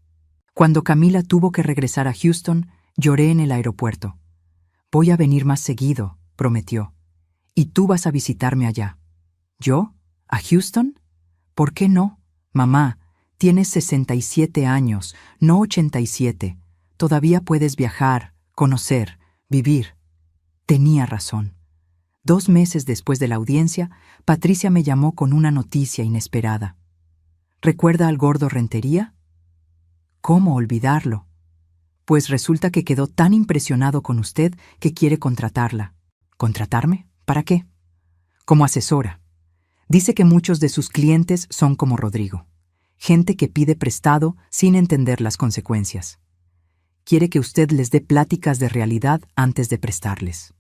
Cuando Camila tuvo que regresar a Houston, lloré en el aeropuerto. «Voy a venir más seguido», prometió. «Y tú vas a visitarme allá». «¿Yo? ¿A Houston? ¿Por qué no? Mamá, tienes 67 años, no 87. Todavía puedes viajar, conocer, vivir. Tenía razón. 2 meses después de la audiencia, Patricia me llamó con una noticia inesperada. ¿Recuerda al gordo Rentería? ¿Cómo olvidarlo? Pues resulta que quedó tan impresionado con usted que quiere contratarla. ¿Contratarme? ¿Para qué? Como asesora. Dice que muchos de sus clientes son como Rodrigo. Gente que pide prestado sin entender las consecuencias. Quiere que usted les dé pláticas de realidad antes de prestarles.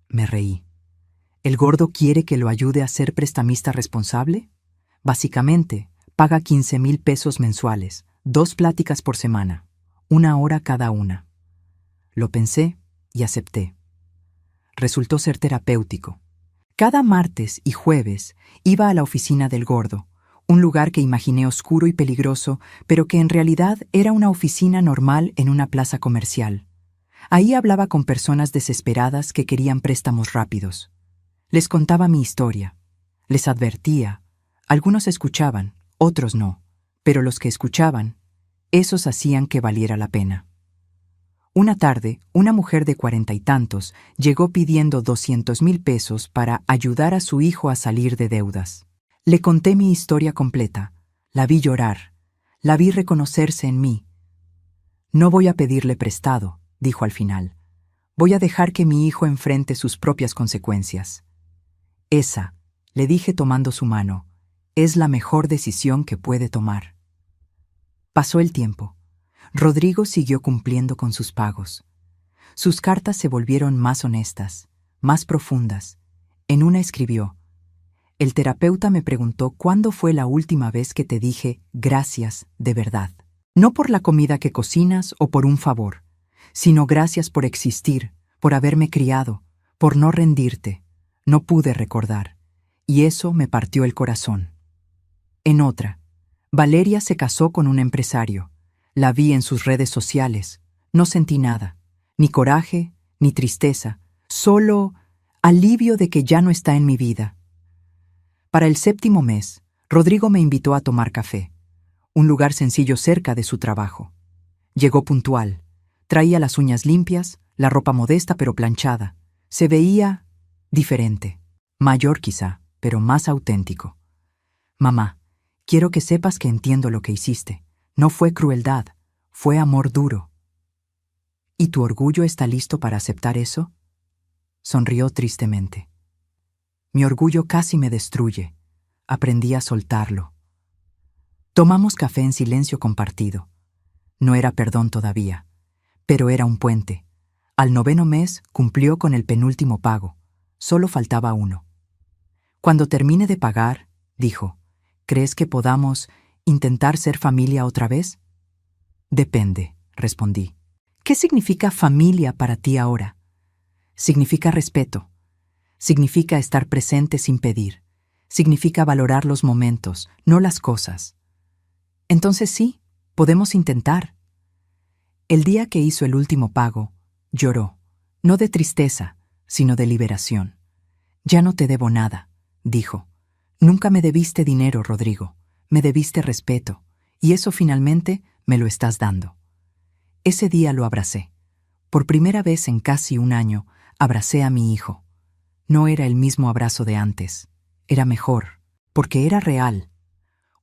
Me reí. ¿El gordo quiere que lo ayude a ser prestamista responsable? Básicamente, paga 15,000 pesos mensuales, 2 pláticas por semana, 1 hora cada una. Lo pensé y acepté. Resultó ser terapéutico. Cada martes y jueves iba a la oficina del gordo, un lugar que imaginé oscuro y peligroso, pero que en realidad era una oficina normal en una plaza comercial. Ahí hablaba con personas desesperadas que querían préstamos rápidos. Les contaba mi historia. Les advertía. Algunos escuchaban, otros no, pero los que escuchaban, esos hacían que valiera la pena. Una tarde, una mujer de 40 y tantos llegó pidiendo 200,000 pesos para ayudar a su hijo a salir de deudas. Le conté mi historia completa. La vi llorar. La vi reconocerse en mí. No voy a pedirle prestado, dijo al final. Voy a dejar que mi hijo enfrente sus propias consecuencias. Esa, le dije tomando su mano, es la mejor decisión que puede tomar. Pasó el tiempo. Rodrigo siguió cumpliendo con sus pagos. Sus cartas se volvieron más honestas, más profundas. En una escribió: el terapeuta me preguntó cuándo fue la última vez que te dije gracias de verdad. No por la comida que cocinas o por un favor, sino gracias por existir, por haberme criado, por no rendirte. No pude recordar, y eso me partió el corazón. En otra, Valeria se casó con un empresario. La vi en sus redes sociales. No sentí nada, ni coraje, ni tristeza, solo alivio de que ya no está en mi vida. Para el 7º mes, Rodrigo me invitó a tomar café, un lugar sencillo cerca de su trabajo. Llegó puntual, traía las uñas limpias, la ropa modesta pero planchada. Se veía diferente, mayor quizá, pero más auténtico. Mamá, quiero que sepas que entiendo lo que hiciste. No fue crueldad, fue amor duro. ¿Y tu orgullo está listo para aceptar eso? Sonrió tristemente. Mi orgullo casi me destruye. Aprendí a soltarlo. Tomamos café en silencio compartido. No era perdón todavía, pero era un puente. Al 9º mes cumplió con el penúltimo pago. Solo faltaba uno. Cuando termine de pagar, dijo, ¿crees que podamos intentar ser familia otra vez? Depende, respondí. ¿Qué significa familia para ti ahora? Significa respeto. Significa estar presente sin pedir. Significa valorar los momentos, no las cosas. Entonces sí, podemos intentar. El día que hizo el último pago, lloró, no de tristeza, sino de liberación. Ya no te debo nada, dijo. Nunca me debiste dinero, Rodrigo. Me debiste respeto, y eso finalmente me lo estás dando. Ese día lo abracé. Por primera vez en casi un año, abracé a mi hijo. No era el mismo abrazo de antes. Era mejor, porque era real.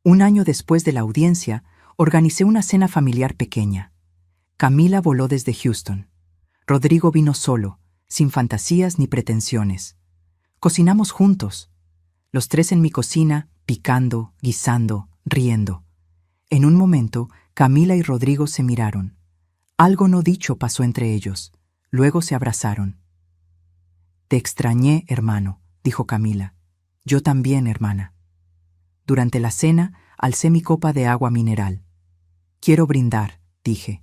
Un año después de la audiencia, organicé una cena familiar pequeña. Camila voló desde Houston. Rodrigo vino solo, sin fantasías ni pretensiones. Cocinamos juntos. Los 3 en mi cocina, picando, guisando, riendo. En un momento, Camila y Rodrigo se miraron. Algo no dicho pasó entre ellos. Luego se abrazaron. Te extrañé, hermano, dijo Camila. Yo también, hermana. Durante la cena, alcé mi copa de agua mineral. Quiero brindar, dije.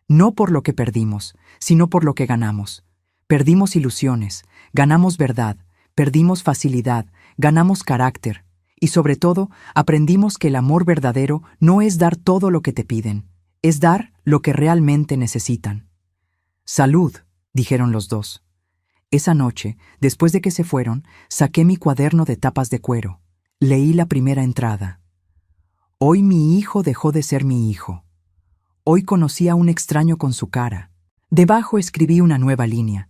No por lo que perdimos, sino por lo que ganamos. Perdimos ilusiones, ganamos verdad, perdimos facilidad, ganamos carácter. Y sobre todo, aprendimos que el amor verdadero no es dar todo lo que te piden, es dar lo que realmente necesitan. Salud, dijeron los dos. Esa noche, después de que se fueron, saqué mi cuaderno de tapas de cuero. Leí la primera entrada. Hoy mi hijo dejó de ser mi hijo. Hoy conocí a un extraño con su cara. Debajo escribí una nueva línea.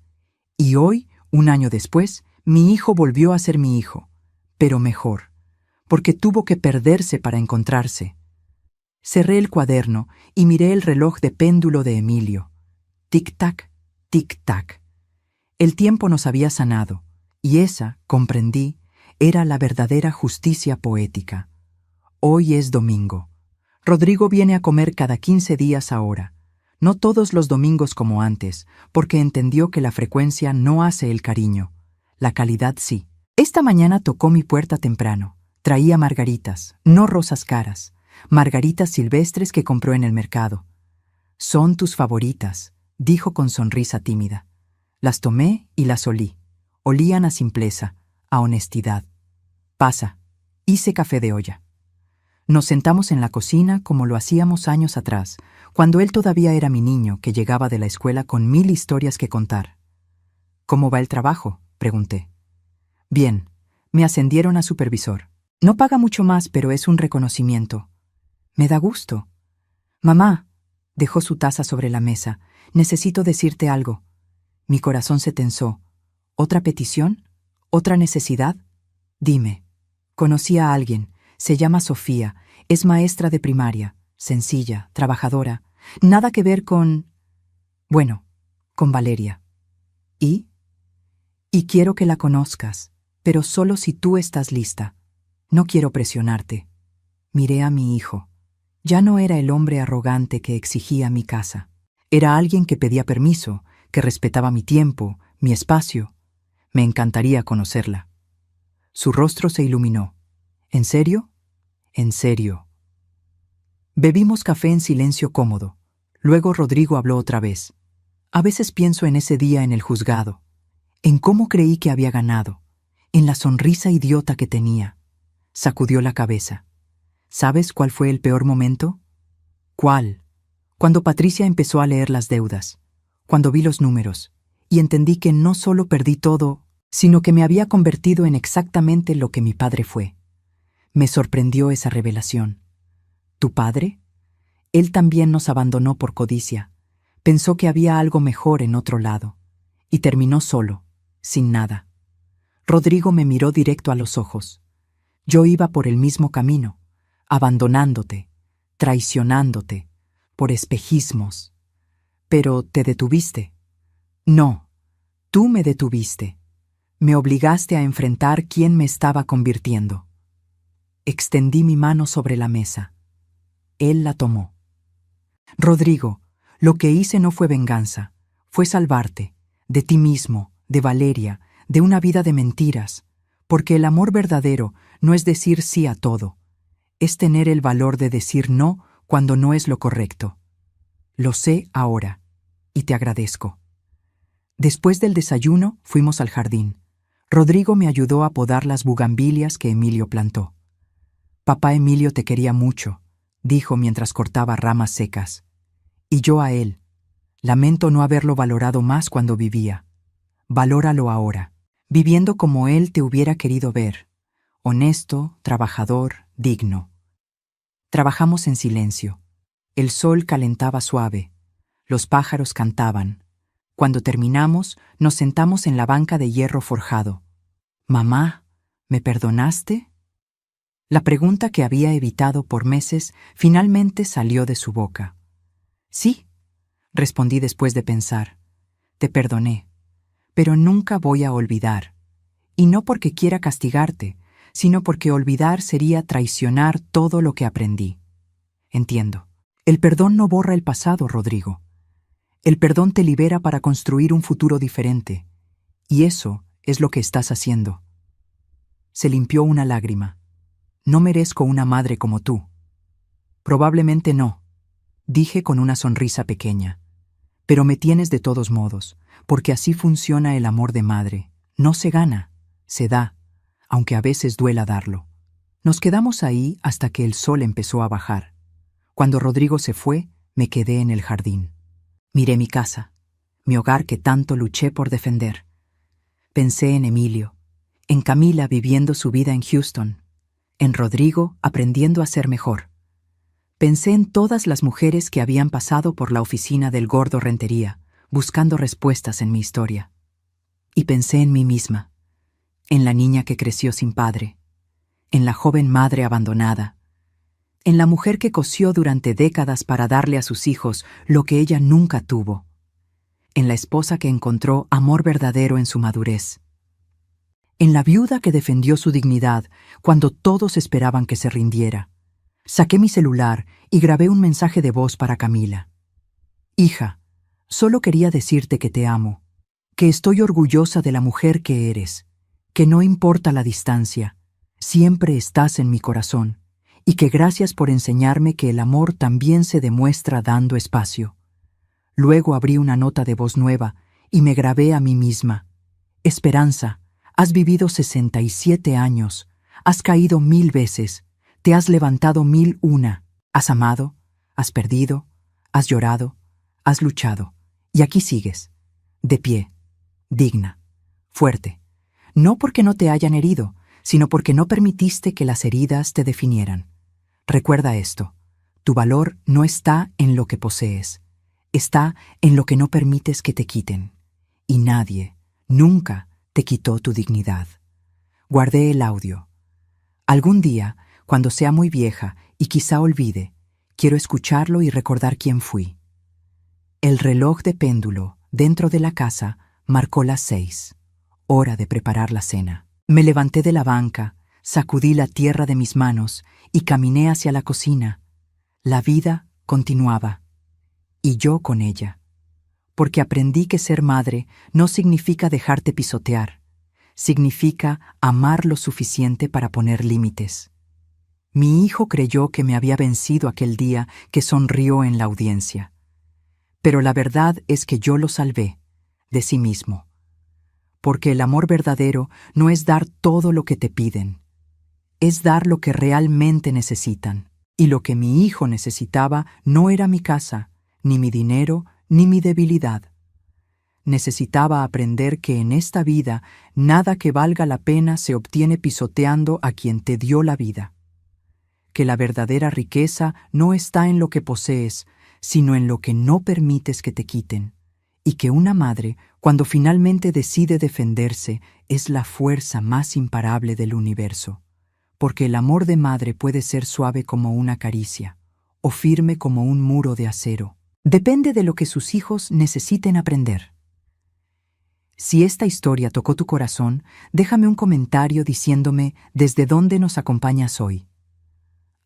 Y hoy, un año después, mi hijo volvió a ser mi hijo, pero mejor, porque tuvo que perderse para encontrarse. Cerré el cuaderno y miré el reloj de péndulo de Emilio. Tic-tac, tic-tac. El tiempo nos había sanado, y esa, comprendí, era la verdadera justicia poética. Hoy es domingo. Rodrigo viene a comer cada 15 días ahora. No todos los domingos como antes, porque entendió que la frecuencia no hace el cariño. La calidad sí. Esta mañana tocó mi puerta temprano. Traía margaritas, no rosas caras, margaritas silvestres que compró en el mercado. «Son tus favoritas», dijo con sonrisa tímida. Las tomé y las olí. Olían a simpleza, a honestidad. «Pasa». Hice café de olla. Nos sentamos en la cocina como lo hacíamos años atrás, cuando él todavía era mi niño que llegaba de la escuela con 1000 historias que contar. «¿Cómo va el trabajo?», pregunté. «Bien, me ascendieron a supervisor. No paga mucho más, pero es un reconocimiento. Me da gusto». «Mamá», dejó su taza sobre la mesa, «necesito decirte algo». Mi corazón se tensó. ¿Otra petición? ¿Otra necesidad? Dime. Conocí a alguien. Se llama Sofía. Es maestra de primaria. Sencilla, trabajadora. Nada que ver con... Bueno, con Valeria. ¿Y? Y quiero que la conozcas, pero solo si tú estás lista. No quiero presionarte. Miré a mi hijo. Ya no era el hombre arrogante que exigía mi casa. Era alguien que pedía permiso, que respetaba mi tiempo, mi espacio. Me encantaría conocerla. Su rostro se iluminó. ¿En serio? En serio. Bebimos café en silencio cómodo. Luego Rodrigo habló otra vez. A veces pienso en ese día en el juzgado, en cómo creí que había ganado, en la sonrisa idiota que tenía. Sacudió la cabeza. ¿Sabes cuál fue el peor momento? ¿Cuál? Cuando Patricia empezó a leer las deudas, cuando vi los números, y entendí que no solo perdí todo, sino que me había convertido en exactamente lo que mi padre fue. Me sorprendió esa revelación. ¿Tu padre? Él también nos abandonó por codicia. Pensó que había algo mejor en otro lado, y terminó solo, sin nada. Rodrigo me miró directo a los ojos. Yo iba por el mismo camino, abandonándote, traicionándote, por espejismos. Pero te detuviste. No, tú me detuviste. Me obligaste a enfrentar quién me estaba convirtiendo. Extendí mi mano sobre la mesa. Él la tomó. Rodrigo, lo que hice no fue venganza, fue salvarte, de ti mismo, de Valeria, de una vida de mentiras, porque el amor verdadero no es decir sí a todo, es tener el valor de decir no cuando no es lo correcto. Lo sé ahora, y te agradezco. Después del desayuno fuimos al jardín. Rodrigo me ayudó a podar las bugambilias que Emilio plantó. «Papá Emilio te quería mucho», dijo mientras cortaba ramas secas. «Y yo a él. Lamento no haberlo valorado más cuando vivía. Valóralo ahora, viviendo como él te hubiera querido ver, honesto, trabajador, digno». Trabajamos en silencio. El sol calentaba suave. Los pájaros cantaban. Cuando terminamos, nos sentamos en la banca de hierro forjado. «Mamá, ¿me perdonaste?». La pregunta que había evitado por meses finalmente salió de su boca. «Sí», respondí después de pensar. «Te perdoné, pero nunca voy a olvidar. Y no porque quiera castigarte, sino porque olvidar sería traicionar todo lo que aprendí». Entiendo. El perdón no borra el pasado, Rodrigo. El perdón te libera para construir un futuro diferente. Y eso es lo que estás haciendo. Se limpió una lágrima. «No merezco una madre como tú». «Probablemente no», dije con una sonrisa pequeña. «Pero me tienes de todos modos, porque así funciona el amor de madre. No se gana, se da, aunque a veces duela darlo». Nos quedamos ahí hasta que el sol empezó a bajar. Cuando Rodrigo se fue, me quedé en el jardín. Miré mi casa, mi hogar que tanto luché por defender. Pensé en Emilio, en Camila viviendo su vida en Houston, en Rodrigo aprendiendo a ser mejor. Pensé en todas las mujeres que habían pasado por la oficina del gordo Rentería, buscando respuestas en mi historia. Y pensé en mí misma, en la niña que creció sin padre, en la joven madre abandonada, en la mujer que cosió durante décadas para darle a sus hijos lo que ella nunca tuvo, en la esposa que encontró amor verdadero en su madurez, en la viuda que defendió su dignidad cuando todos esperaban que se rindiera. Saqué mi celular y grabé un mensaje de voz para Camila. Hija, solo quería decirte que te amo, que estoy orgullosa de la mujer que eres, que no importa la distancia, siempre estás en mi corazón, y que gracias por enseñarme que el amor también se demuestra dando espacio. Luego abrí una nota de voz nueva y me grabé a mí misma. Esperanza, has vivido 67 años, has caído 1000 veces, te has levantado 1001, has amado, has perdido, has llorado, has luchado, y aquí sigues, de pie, digna, fuerte, no porque no te hayan herido, sino porque no permitiste que las heridas te definieran. Recuerda esto, tu valor no está en lo que posees, está en lo que no permites que te quiten, y nadie, nunca, te quitó tu dignidad. Guardé el audio. Algún día, cuando sea muy vieja y quizá olvide, quiero escucharlo y recordar quién fui. El reloj de péndulo dentro de la casa marcó las 6, hora de preparar la cena. Me levanté de la banca, sacudí la tierra de mis manos y caminé hacia la cocina. La vida continuaba, y yo con ella. Porque aprendí que ser madre no significa dejarte pisotear, significa amar lo suficiente para poner límites. Mi hijo creyó que me había vencido aquel día que sonrió en la audiencia. Pero la verdad es que yo lo salvé de sí mismo. Porque el amor verdadero no es dar todo lo que te piden, es dar lo que realmente necesitan. Y lo que mi hijo necesitaba no era mi casa, ni mi dinero, ni mi debilidad. Necesitaba aprender que en esta vida nada que valga la pena se obtiene pisoteando a quien te dio la vida. Que la verdadera riqueza no está en lo que posees, sino en lo que no permites que te quiten, y que una madre, cuando finalmente decide defenderse, es la fuerza más imparable del universo, porque el amor de madre puede ser suave como una caricia, o firme como un muro de acero. Depende de lo que sus hijos necesiten aprender. Si esta historia tocó tu corazón, déjame un comentario diciéndome desde dónde nos acompañas hoy.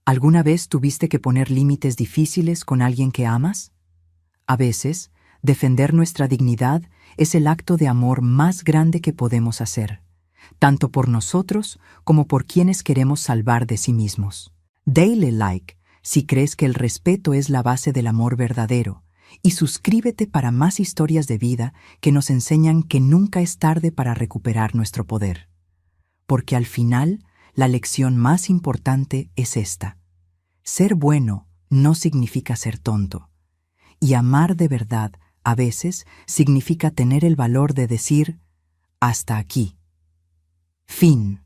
¿Alguna vez tuviste que poner límites difíciles con alguien que amas? A veces, defender nuestra dignidad es el acto de amor más grande que podemos hacer, tanto por nosotros como por quienes queremos salvar de sí mismos. Dale like si crees que el respeto es la base del amor verdadero, y suscríbete para más historias de vida que nos enseñan que nunca es tarde para recuperar nuestro poder. Porque al final, la lección más importante es esta. Ser bueno no significa ser tonto. Y amar de verdad, a veces, significa tener el valor de decir, hasta aquí. Fin.